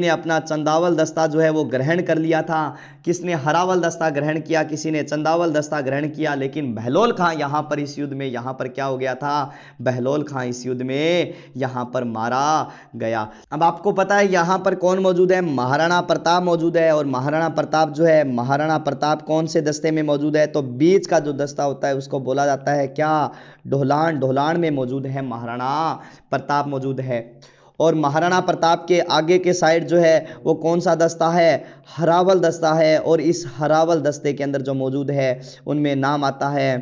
अपना चंदावल दस्ता जो है वो ग्रहण कर लिया था। किसने हरावल दस्ता ग्रहण किया, किसी ने चंदावल दस्ता ग्रहण किया। लेकिन बहलोल खां यहाँ पर इस युद्ध में यहाँ पर क्या हो गया था, बहलोल खां इस युद्ध में यहाँ पर मारा गया। अब आपको पता है यहाँ पर कौन मौजूद है, महाराणा प्रताप मौजूद है। और महाराणा प्रताप जो है, महाराणा प्रताप कौन से दस्ते में मौजूद है, तो बीच का जो दस्ता होता है उसको बोला जाता है क्या, ढोलान। ढोलान में मौजूद है महाराणा प्रताप मौजूद है। और महाराणा प्रताप के आगे के साइड जो है वो कौन सा दस्ता है, हरावल दस्ता है। और इस हरावल दस्ते के अंदर जो मौजूद है उनमें नाम आता है,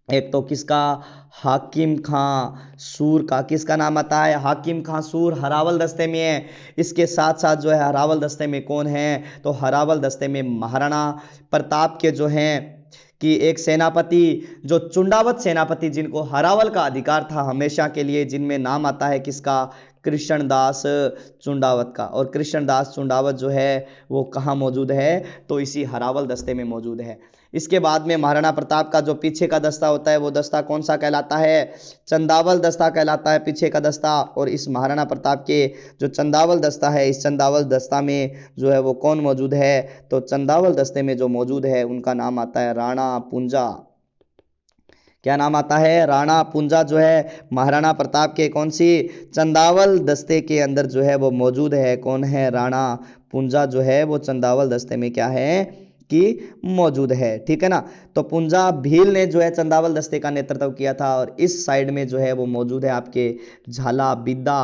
एक तो किसका, हाकिम खां सूर का। किसका नाम आता है, हाकिम खां सूर हरावल दस्ते में है। इसके साथ साथ जो है हरावल दस्ते में कौन है, तो हरावल दस्ते में महाराणा प्रताप के जो हैं कि एक सेनापति जो चुंडावत सेनापति जिनको हरावल का अधिकार था हमेशा के लिए, जिनमें नाम आता है किसका, कृष्णदास चुंडावत का। और कृष्णदास चुंडावत जो है वो कहाँ मौजूद है, तो इसी हरावल दस्ते में मौजूद है। इसके बाद में महाराणा प्रताप का जो पीछे का दस्ता होता है वो दस्ता कौन सा कहलाता है, चंदावल दस्ता कहलाता है पीछे का दस्ता। और इस महाराणा प्रताप के जो चंदावल दस्ता है, इस चंदावल दस्ता में जो है वो कौन मौजूद है, तो चंदावल दस्ते में जो मौजूद है उनका नाम आता है राणा पुंजा। क्या नाम आता है, राणा पुंजा जो है महाराणा प्रताप के कौन सी, चंदावल दस्ते के अंदर जो है वो मौजूद है। कौन है, राणा पुंजा जो है वो चंदावल दस्ते में क्या है कि मौजूद है। ठीक है ना। तो पुंजा भील ने जो है चंदावल दस्ते का नेतृत्व किया था। और इस साइड में जो है वो मौजूद है आपके झाला बिद्दा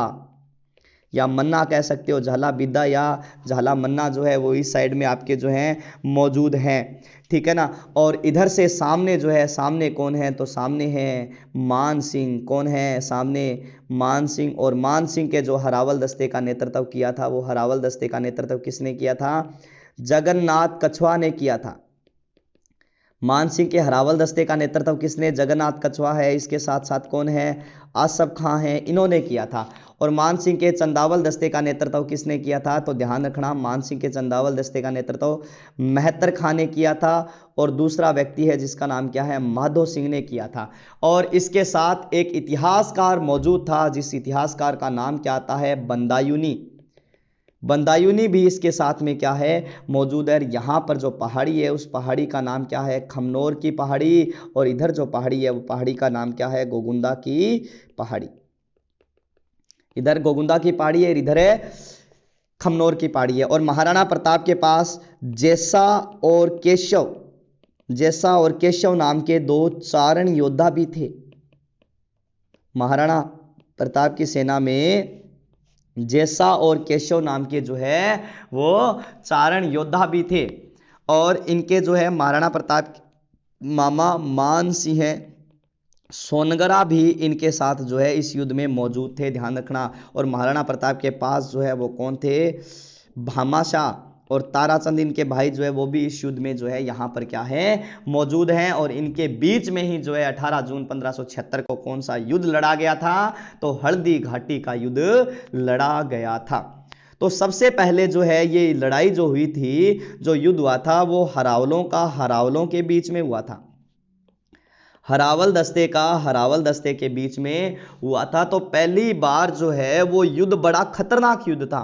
या मन्ना कह सकते हो, झाला बिद्दा या झाला मन्ना जो है वो इस साइड में आपके जो हैं मौजूद हैं। ठीक है ना। और इधर से सामने जो है, सामने कौन है, तो सामने है मान सिंह। कौन है सामने, मान सिंह। और मान सिंह के जो हरावल दस्ते का नेतृत्व किया था, वो हरावल दस्ते का नेतृत्व किसने किया था, जगन्नाथ कछवा ने किया था। मान सिंह के हरावल दस्ते का नेतृत्व किसने, जगन्नाथ कछवा है। इसके साथ साथ कौन है, आसफ खां है, इन्होंने किया था। और मान सिंह के चंदावल दस्ते का नेतृत्व किसने किया था, तो ध्यान रखना, मान सिंह के चंदावल दस्ते का नेतृत्व मेहतर खां ने किया था। और दूसरा व्यक्ति है जिसका नाम क्या है, माधो सिंह ने किया था। और इसके साथ एक इतिहासकार मौजूद था, जिस इतिहासकार का नाम क्या आता है, बंदायूनी। बंदायूनी भी इसके साथ में क्या है मौजूद है। यहाँ पर जो पहाड़ी है उस पहाड़ी का नाम क्या है खमनोर की पहाड़ी, और इधर जो पहाड़ी है वो पहाड़ी का नाम क्या है गोगुंदा की पहाड़ी। इधर गोगुंदा की पहाड़ी है, इधर है खमनोर की पहाड़ी है। और महाराणा प्रताप के पास जैसा और केशव नाम के 2 चारण योद्धा भी थे। महाराणा प्रताप की सेना में जैसा और केशव नाम के जो है वो चारण योद्धा भी थे, और इनके जो है महाराणा प्रताप मामा मान सिंह सोनगरा भी इनके साथ जो है इस युद्ध में मौजूद थे, ध्यान रखना। और महाराणा प्रताप के पास जो है वो कौन थे भामाशाह और ताराचंद, इनके भाई जो है वो भी इस युद्ध में जो है यहाँ पर क्या है मौजूद हैं। और इनके बीच में ही जो है 18 जून 1576 को कौन सा युद्ध लड़ा गया था तो हल्दी घाटी का युद्ध लड़ा गया था। तो सबसे पहले जो है ये लड़ाई जो हुई थी, जो युद्ध हुआ था वो हरावलों के बीच में हुआ था। हरावल दस्ते के बीच में हुआ था। तो पहली बार जो है वो युद्ध बड़ा खतरनाक युद्ध था।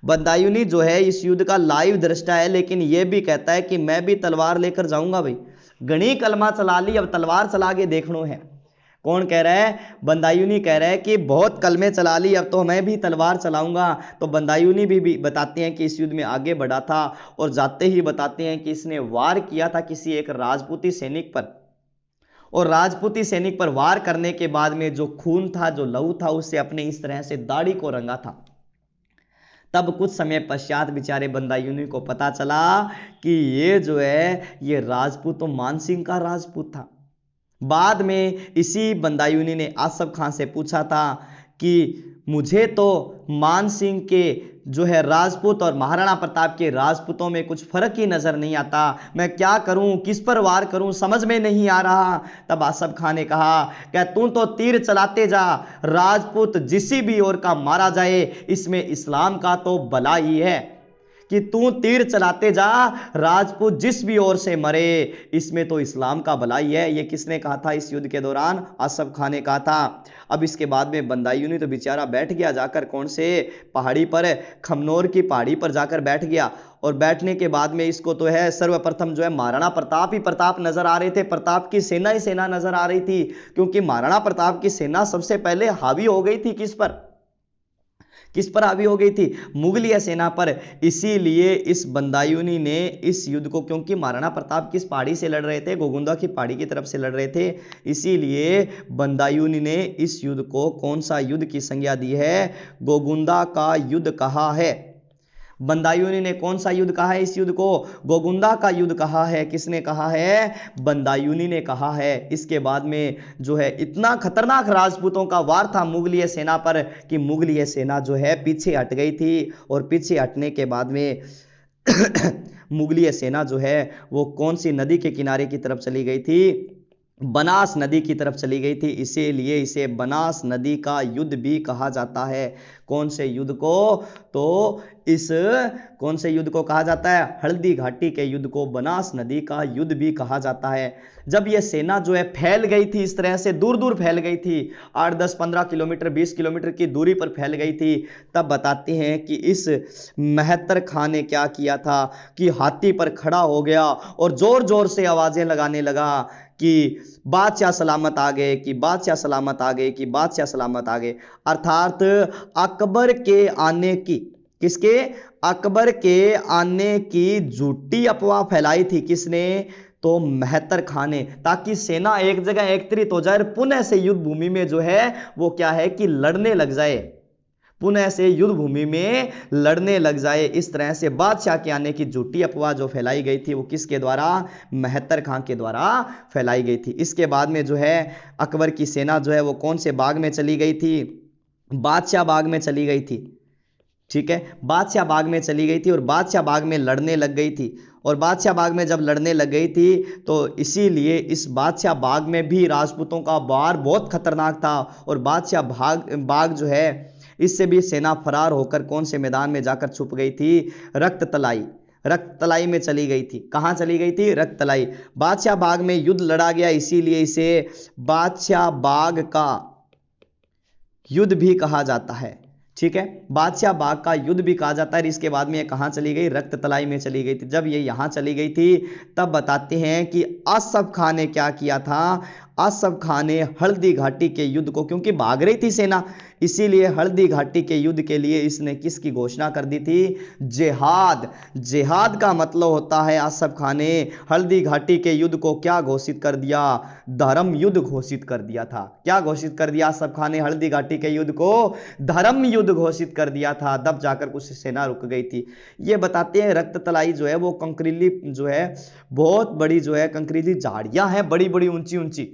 बंदायूनी जो है इस युद्ध का लाइव दृष्टा है, लेकिन यह भी कहता है कि मैं भी तलवार लेकर जाऊंगा भाई, गणी कलमा चला ली अब तलवार चला के देखनो है। कौन कह रहा है बंदायूनी कह रहा है कि बहुत कलमे चला ली अब तो मैं भी तलवार चलाऊंगा। तो बंदायूनी भी बताते हैं कि इस युद्ध में आगे बढ़ा था, और जाते ही बताते हैं कि इसने वार किया था किसी एक राजपूती सैनिक पर, और राजपूती सैनिक पर वार करने के बाद में जो खून था जो लहू था उससे अपने इस तरह से दाढ़ी को रंगा था। तब कुछ समय पश्चात बेचारे बंदायूनी को पता चला कि ये जो है ये राजपूत तो मानसिंह का राजपूत था। बाद में इसी बंदायूनी ने आसफ खान से पूछा था कि मुझे तो मानसिंह के जो है राजपूत और महाराणा प्रताप के राजपूतों में कुछ फर्क ही नजर नहीं आता, मैं क्या करूं, किस पर वार करूं, समझ में नहीं आ रहा। तब आसफ खान ने कहा क्या तू तो तीर चलाते जा, राजपूत जिसी भी ओर का मारा जाए इसमें इस्लाम का तो भला ही है, कि तू तीर चलाते जा, राजपूत जिस भी ओर से मरे इसमें तो इस्लाम का भलाई है। ये किसने कहा था इस युद्ध के दौरान? आसफ खान ने कहा था। अब इसके बाद में बंदायूनी तो बेचारा बैठ गया जाकर कौन से पहाड़ी पर, खमनोर की पहाड़ी पर जाकर बैठ गया। और बैठने के बाद में इसको तो है सर्वप्रथम जो है महाराणा प्रताप ही प्रताप नजर आ रहे थे, प्रताप की सेना ही सेना नजर आ रही थी, क्योंकि महाराणा प्रताप की सेना सबसे पहले हावी हो गई थी किस पर हावी हो गई थी? मुगलिया सेना पर। इसीलिए इस बंदायूनी ने इस युद्ध को, क्योंकि महाराणा प्रताप किस पहाड़ी से लड़ रहे थे? गोगुंदा की पहाड़ी की तरफ से लड़ रहे थे, इसीलिए बंदायूनी ने इस युद्ध को कौन सा युद्ध की संज्ञा दी है? गोगुंदा का युद्ध कहा है। बंदायूनी ने कौन सा युद्ध कहा है? इस युद्ध को गोगुंदा का युद्ध कहा है। किसने कहा है? बंदायूनी ने कहा है। इसके बाद में जो है इतना खतरनाक राजपूतों का वार था मुगलिया सेना पर कि मुगलिया सेना जो है पीछे हट गई थी, और पीछे हटने के बाद में मुगलिया सेना जो है वो कौन सी नदी के किनारे की तरफ चली गई थी? बनास नदी की तरफ चली गई थी। इसीलिए इसे बनास नदी का युद्ध भी कहा जाता है। कौन से युद्ध को? तो इस कौन से युद्ध को कहा जाता है? हल्दी घाटी के युद्ध को बनास नदी का युद्ध भी कहा जाता है। जब यह सेना जो है फैल गई थी, इस तरह से दूर दूर फैल गई थी, 8, 10, 15 किलोमीटर 20 किलोमीटर की दूरी पर फैल गई थी, तब बताते हैं कि इस मेहतर खां ने क्या किया था कि हाथी पर खड़ा हो गया और जोर जोर से आवाजें लगाने लगा कि बादशाह सलामत आ गए, कि बादशाह सलामत आ गए, कि बादशाह सलामत आ गए। अर्थात अकबर के आने की, किसके? अकबर के आने की झूठी अफवाह फैलाई थी। किसने? तो मेहतर खां ने, ताकि सेना एक जगह एकत्रित हो जाए, पुनः से युद्ध भूमि में जो है वो क्या है कि लड़ने लग जाए, पुनः से युद्ध भूमि में लड़ने लग जाए। इस तरह से बादशाह के आने की झूठी अफवाह जो फैलाई गई थी वो किसके द्वारा? मेहतर खां के द्वारा फैलाई गई थी। इसके बाद में जो है अकबर की सेना जो है वो कौन से बाग में चली गई थी? बादशाह बाग में चली गई थी। ठीक है, बादशाह बाग में चली गई थी और बादशाह बाग में लड़ने लग गई थी। और बादशाह बाग में जब लड़ने लग गई थी तो इसीलिए इस बादशाह बाग में भी राजपूतों का वार बहुत खतरनाक था, और बादशाह बाग जो है इससे भी सेना फरार होकर कौन से मैदान में जाकर छुप गई थी? रक्ततलाई में चली गई थी। कहां चली गई थी? रक्ततलाई। बादशाह बाग में युद्ध लड़ा गया, इसीलिए इसे बादशाह बाग का युद्ध भी कहा जाता है। ठीक है। बादशाह बाग का युद्ध भी कहा जाता है। इसके बाद में ये कहाँ चली गई, रक्त तलाई में चली गई थी। जब ये यहाँ चली गई थी तब बताते हैं कि असफ खान ने क्या किया था, असफ खान ने हल्दी घाटी के युद्ध को, क्योंकि भाग रही थी सेना, इसीलिए हल्दी घाटी के युद्ध के लिए इसने किसकी घोषणा कर दी थी, जिहाद। जिहाद का मतलब होता है असफ खान ने हल्दी घाटी के युद्ध को क्या घोषित कर दिया, धर्म युद्ध घोषित कर दिया था। क्या घोषित कर दिया असफ खान ने, हल्दी घाटी के युद्ध को धर्म युद्ध घोषित कर दिया था। तब जाकर कुछ सेना रुक गई थी। ये बताते हैं रक्त तलाई जो है वो कंकरीली जो है बहुत बड़ी जो है कंकरीली झाड़ियां हैं, बड़ी बड़ी ऊंची ऊंची,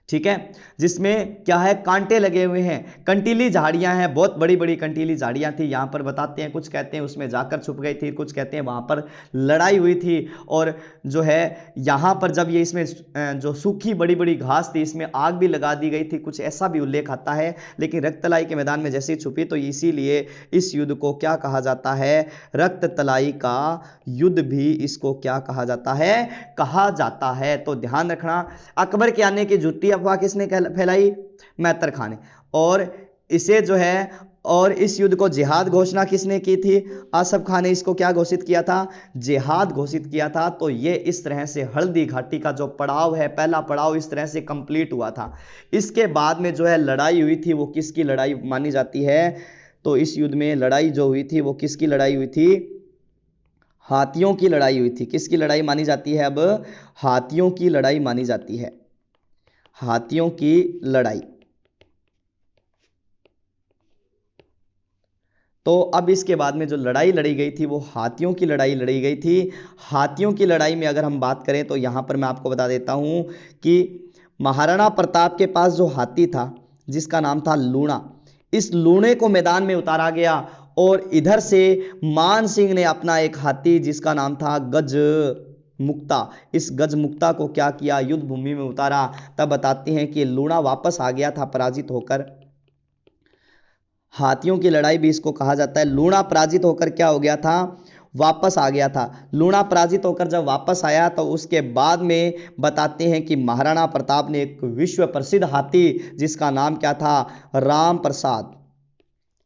ठीक है, जिसमें क्या है, कांटे लगे हुए हैं, कंटीली झाड़ियां हैं, बहुत बड़ी बड़ी कंटीली झाड़ियां थी। यहां पर बताते हैं, कुछ कहते हैं उसमें जाकर छुप गई थी, कुछ कहते हैं वहां पर लड़ाई हुई थी। और जो है यहां पर जब ये इसमें जो सूखी बड़ी बड़ी घास थी इसमें आग भी लगा दी गई थी, कुछ ऐसा भी उल्लेख आता है। लेकिन रक्त तलाई के मैदान में जैसे ही छुपी तो इसीलिए इस युद्ध को क्या कहा जाता है, रक्त तलाई का युद्ध भी इसको क्या कहा जाता है, कहा जाता है। तो ध्यान रखना, अकबर के आने की झूठी अफवाह किसने फैलाई, मैतर खान ने। और इसे जो है, और इस युद्ध को जिहाद घोषणा किसने की थी, असफ खान ने इसको क्या घोषित किया था, जिहाद घोषित किया था। तो ये इस तरह से हल्दी घाटी का जो पड़ाव है, पहला पड़ाव इस तरह से कंप्लीट हुआ था। इसके बाद में जो है लड़ाई हुई थी, वो किसकी लड़ाई मानी जाती है, तो इस युद्ध में लड़ाई जो हुई थी वो किसकी लड़ाई हुई थी, हाथियों की लड़ाई हुई थी। किसकी लड़ाई मानी जाती है, अब हाथियों की लड़ाई मानी जाती है, हाथियों की लड़ाई। तो अब इसके बाद में जो लड़ाई लड़ी गई थी वो हाथियों की लड़ाई लड़ी गई थी। हाथियों की लड़ाई में अगर हम बात करें तो यहां पर मैं आपको बता देता हूं कि महाराणा प्रताप के पास जो हाथी था जिसका नाम था लूणा, इस लूणे को मैदान में उतारा गया। और इधर से मान सिंह ने अपना एक हाथी जिसका नाम था गज मुक्ता, इस गज मुक्ता को क्या किया, युद्ध भूमि में उतारा। तब बताते हैं कि लूणा वापस आ गया था पराजित होकर। हाथियों की लड़ाई भी इसको कहा जाता है। लूणा पराजित होकर क्या हो गया था, वापस आ गया था। लूणा पराजित होकर जब वापस आया तो उसके बाद में बताते हैं कि महाराणा प्रताप ने एक विश्व प्रसिद्ध हाथी जिसका नाम क्या था, राम प्रसाद,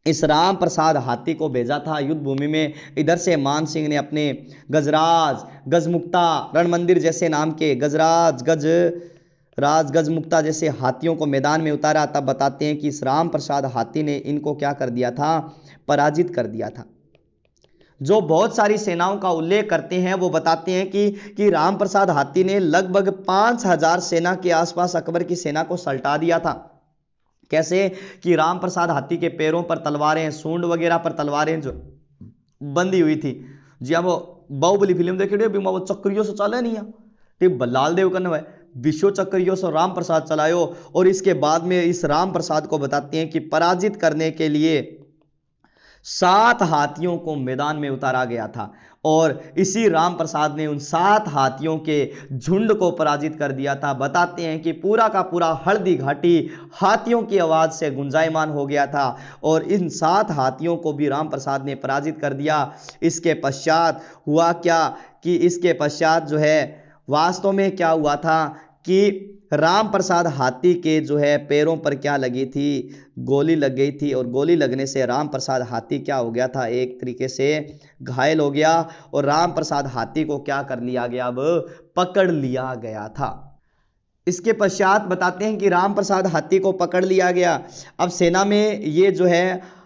इस राम प्रसाद हाथी को भेजा था युद्ध भूमि में। इधर से मान सिंह ने अपने गजराज, गजमुक्ता, रणमंदिर जैसे नाम के गजराज, गजमुक्ता जैसे हाथियों को मैदान में उतारा। तब बताते हैं कि इस राम प्रसाद हाथी ने इनको क्या कर दिया था, पराजित कर दिया था। जो बहुत सारी सेनाओं का उल्लेख करते हैं वो बताते हैं कि राम प्रसाद हाथी ने लगभग 5000 सेना के आसपास अकबर की सेना को सल्टा दिया था। कैसे कि राम प्रसाद हाथी के पैरों पर तलवारें, सूंड वगैरह पर तलवारें जो बंधी हुई थी। जी हाँ, वो बाहुबली फिल्म देखे वो चक्रियों से चले नहीं, ठीक, लाल देव कन्नव है, विश्व चक्रियों से राम प्रसाद चलायो। और इसके बाद में इस राम प्रसाद को बताते हैं कि पराजित करने के लिए 7 हाथियों को मैदान में उतारा गया था। और इसी राम प्रसाद ने उन 7 हाथियों के झुंड को पराजित कर दिया था। बताते हैं कि पूरा का पूरा हल्दी घाटी हाथियों की आवाज से गुंजायमान हो गया था। और इन 7 हाथियों को भी राम प्रसाद ने पराजित कर दिया। इसके पश्चात हुआ क्या कि इसके पश्चात जो है वास्तव में क्या हुआ था कि राम प्रसाद हाथी के जो है पैरों पर क्या लगी थी, गोली लग गई थी। और गोली लगने से राम प्रसाद हाथी क्या हो गया था, एक तरीके से घायल हो गया। और राम प्रसाद हाथी को क्या कर लिया गया, अब पकड़ लिया गया था। इसके पश्चात बताते हैं कि राम प्रसाद हाथी को पकड़ लिया गया। अब सेना में ये जो है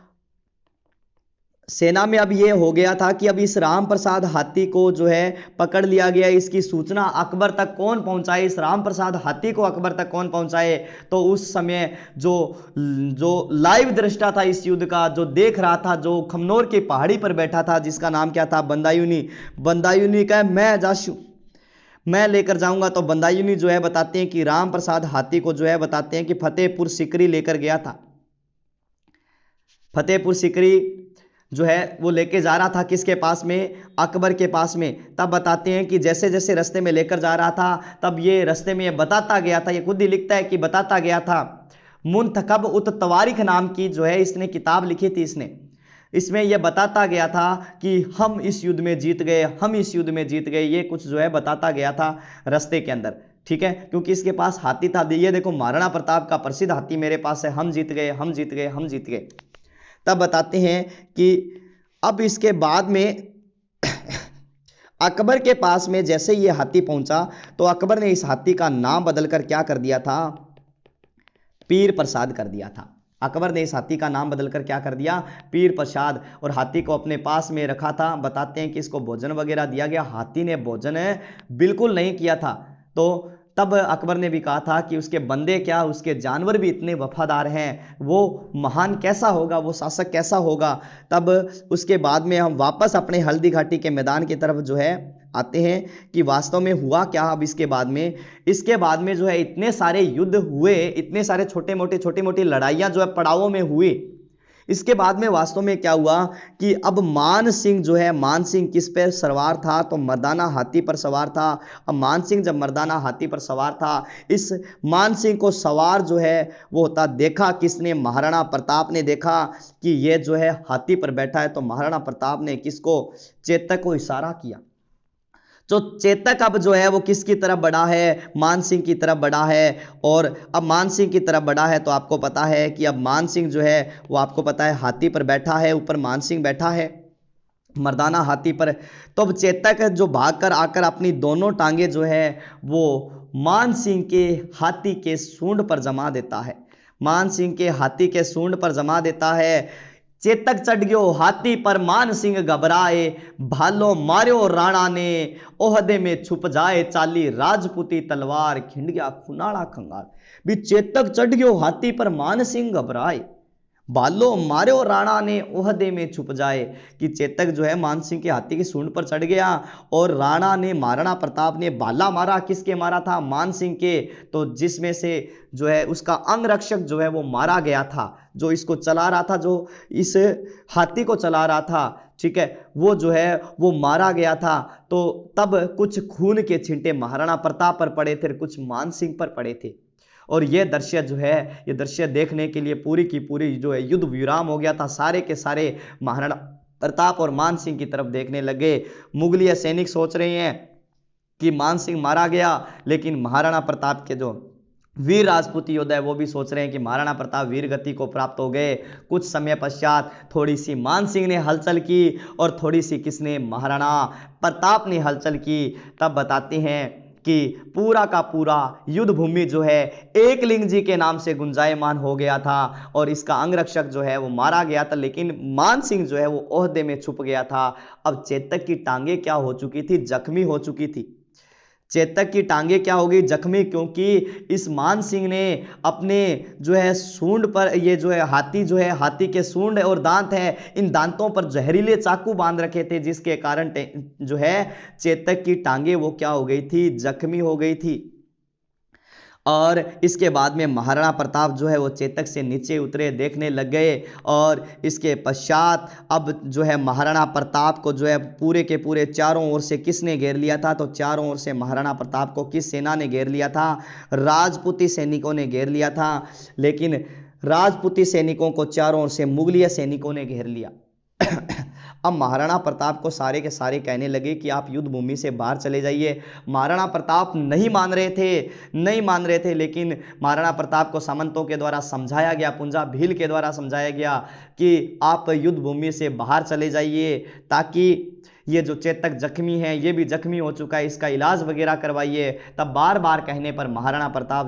सेना में अब ये हो गया था कि अब इस राम प्रसाद हाथी को जो है पकड़ लिया गया। इसकी सूचना अकबर तक कौन पहुंचाए, इस राम प्रसाद हाथी को अकबर तक कौन पहुंचाए। तो उस समय जो लाइव दृष्टा था इस युद्ध का, जो देख रहा था, जो खमनोर की पहाड़ी पर बैठा था, जिसका नाम क्या था, बंदायूनी। बंदायूनी का मैं लेकर जाऊंगा। तो बंदायूनी जो है बताते हैं कि राम प्रसाद हाथी को जो है बताते हैं कि फतेहपुर सिकरी लेकर गया था। फतेहपुर सिकरी जो है वो लेके जा रहा था किसके पास में, अकबर के पास में। तब बताते हैं कि जैसे जैसे रास्ते में लेकर जा रहा था तब ये रास्ते में ये बताता गया था, ये खुद ही लिखता है कि बताता गया था। मुंतखब उत तवारिख नाम की जो है इसने किताब लिखी थी इसमें यह बताता गया था कि हम इस युद्ध में जीत गए, हम इस युद्ध में जीत गए। ये कुछ जो है बताता गया था रास्ते के अंदर, ठीक है, क्योंकि इसके पास हाथी था। ये देखो महाराणा प्रताप का प्रसिद्ध हाथी मेरे पास है, हम जीत गए, हम जीत गए, हम जीत गए। तब बताते हैं कि अब इसके बाद में अकबर के पास में जैसे ये हाथी पहुंचा तो अकबर ने इस हाथी का नाम बदलकर क्या कर दिया था, पीर प्रसाद कर दिया था। अकबर ने इस हाथी का नाम बदलकर क्या कर दिया, पीर प्रसाद, और हाथी को अपने पास में रखा था। बताते हैं कि इसको भोजन वगैरह दिया गया, हाथी ने भोजन बिल्कुल नहीं किया था। तो तब अकबर ने भी कहा था कि उसके बंदे क्या, उसके जानवर भी इतने वफादार हैं, वो महान कैसा होगा, वो शासक कैसा होगा। तब उसके बाद में हम वापस अपने हल्दी घाटी के मैदान की तरफ जो है आते हैं कि वास्तव में हुआ क्या। अब इसके बाद में जो है इतने सारे युद्ध हुए, इतने सारे छोटी मोटी लड़ाइयां जो है पड़ावों में हुई। इसके बाद में वास्तव में क्या हुआ कि अब मान सिंह जो है, मान सिंह किस पे सवार था, तो मर्दाना हाथी पर सवार था। अब मान सिंह जब मर्दाना हाथी पर सवार था, इस मान सिंह को सवार जो है वो होता देखा किसने, महाराणा प्रताप ने देखा कि ये जो है हाथी पर बैठा है। तो महाराणा प्रताप ने किसको, चेतक को इशारा किया। तो चेतक अब जो है वो किसकी तरफ बढ़ा है, मान सिंह की तरफ बढ़ा है। और अब मान सिंह की तरफ बढ़ा है तो आपको पता है कि अब मान सिंह जो है वो आपको पता है हाथी पर बैठा है, ऊपर मान सिंह बैठा है मर्दाना हाथी पर। तो अब चेतक जो भागकर आकर अपनी दोनों टांगे जो है वो मान सिंह के हाथी के सूंड पर जमा देता है, मान सिंह के हाथी के सूंड पर जमा देता है। चेतक चढ़ गयो हाथी पर, मान सिंह घबराए, भालो मार्यो राणा ने, ओहदे में छुप जाए चाली राजपूती तलवार, खिंड गया खुनाड़ा खंगाल। भी चेतक चढ़ गयो हाथी पर, मान सिंह घबराए, भालो मार्यो राणा ने, ओहदे में छुप जाए। कि चेतक जो है मान सिंह के हाथी की सूंड पर चढ़ गया और राणा ने, महाराणा प्रताप ने भाला मारा। किसके मारा था, मान सिंह के। तो जिसमें से जो है उसका अंगरक्षक जो है वो मारा गया था, जो इसको चला रहा था, जो इस हाथी को चला रहा था, ठीक है, वो जो है वो मारा गया था। तो तब कुछ खून के छींटे महाराणा प्रताप पर पड़े थे, कुछ मान सिंह पर पड़े थे। और ये दृश्य जो है, ये दृश्य देखने के लिए पूरी की पूरी जो है युद्ध विराम हो गया था। सारे के सारे महाराणा प्रताप और मान सिंह की तरफ देखने लगे। मुगलिया सैनिक सोच रहे हैं कि मान सिंह मारा गया, लेकिन महाराणा प्रताप के जो वीर राजपूत योद्धा है वो भी सोच रहे हैं कि महाराणा प्रताप वीर गति को प्राप्त हो गए। कुछ समय पश्चात थोड़ी सी मान सिंह ने हलचल की और थोड़ी सी किसने, महाराणा प्रताप ने हलचल की। तब बताते हैं कि पूरा का पूरा युद्ध भूमि जो है एकलिंग जी के नाम से गुंजायमान हो गया था और इसका अंगरक्षक जो है वो मारा गया था, लेकिन मान सिंह जो है वो ओहदे में छुप गया था। अब चेतक की टांगे क्या हो चुकी थी, जख्मी हो चुकी थी। चेतक की टांगे क्या हो गई, जख्मी, क्योंकि इस मान सिंह ने अपने जो है सूंड पर, ये जो है हाथी जो है, हाथी के सूंड और दांत है, इन दांतों पर जहरीले चाकू बांध रखे थे, जिसके कारण जो है चेतक की टांगे वो क्या हो गई थी, जख्मी हो गई थी। और इसके बाद में महाराणा प्रताप जो है वो चेतक से नीचे उतरे, देखने लग गए। और इसके पश्चात अब जो है महाराणा प्रताप को जो है पूरे के पूरे चारों ओर से किसने घेर लिया था, तो चारों ओर से महाराणा प्रताप को किस सेना ने घेर लिया था, राजपूती सैनिकों ने घेर लिया था। लेकिन राजपूती सैनिकों को चारों ओर से मुगलिया सैनिकों ने घेर लिया। अब महाराणा प्रताप को सारे के सारे कहने लगे कि आप युद्ध भूमि से बाहर चले जाइए। महाराणा प्रताप नहीं मान रहे थे, लेकिन महाराणा प्रताप को सामंतों के द्वारा समझाया गया, पुंजा भील के द्वारा समझाया गया कि आप युद्ध भूमि से बाहर चले जाइए, ताकि ये जो चेतक जख्मी है ये भी जख्मी हो चुका है, इसका इलाज वगैरह करवाइए। तब बार बार कहने पर महाराणा प्रताप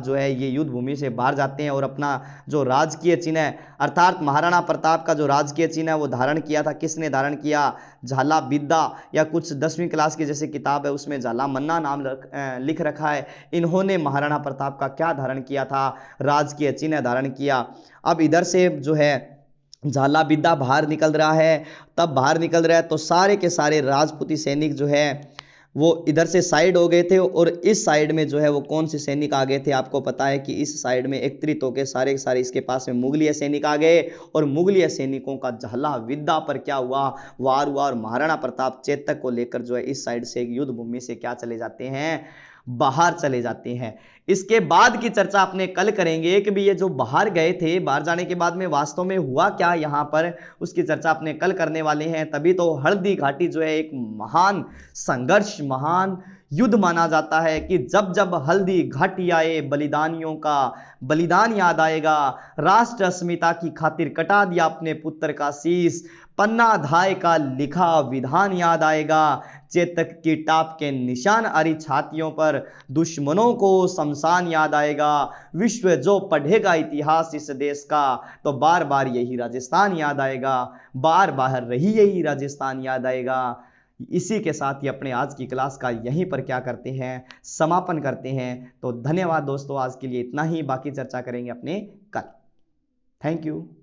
जो है ये युद्ध भूमि से बाहर जाते हैं और अपना जो राजकीय चिन्ह है, अर्थात महाराणा प्रताप का जो राजकीय चिन्ह है वो धारण किया था। किसने धारण किया, झाला बिद्दा, या कुछ 10वीं क्लास की जैसे किताब है उसमें झाला मन्ना नाम लिख रखा है। इन्होंने महाराणा प्रताप का क्या धारण किया था, राजकीय चिन्ह धारण किया। अब इधर से जो है झाला बिद्दा बाहर निकल रहा है, तब बाहर निकल रहा है तो सारे के सारे राजपूती सैनिक जो है वो इधर से साइड हो गए थे और इस साइड में जो है वो कौन से सैनिक आ गए थे, आपको पता है कि इस साइड में एकत्रित होकर सारे के सारे इसके पास में मुगलिया सैनिक आ गए और मुगलिया सैनिकों का झाला बिद्दा पर क्या हुआ, वार हुआ और महाराणा प्रताप चेतक को लेकर जो है इस साइड से युद्ध भूमि से क्या चले जाते हैं, बाहर चले जाते हैं। इसके बाद की चर्चा अपने कल करेंगे कि भी ये जो बाहर गए थे, बाहर जाने के बाद में वास्तव में हुआ क्या यहाँ पर, उसकी चर्चा अपने कल करने वाले हैं। तभी तो हल्दी घाटी जो है एक महान संघर्ष, महान युद्ध माना जाता है कि जब जब हल्दी घाट आए बलिदानियों का बलिदान याद आएगा। राष्ट्र अस्मिता की खातिर कटा दिया अपने पुत्र का शीश, पन्ना धाय का लिखा विधान याद आएगा। चेतक की टाप के निशान अरी छातियों पर, दुश्मनों को शमशान याद आएगा। विश्व जो पढ़ेगा इतिहास इस देश का, तो बार बार यही राजस्थान याद आएगा, बार बार रही यही राजस्थान याद आएगा। इसी के साथ ही अपने आज की क्लास का यहीं पर क्या करते हैं, समापन करते हैं। तो धन्यवाद दोस्तों, आज के लिए इतना ही, बाकी चर्चा करेंगे अपने कल। Thank you.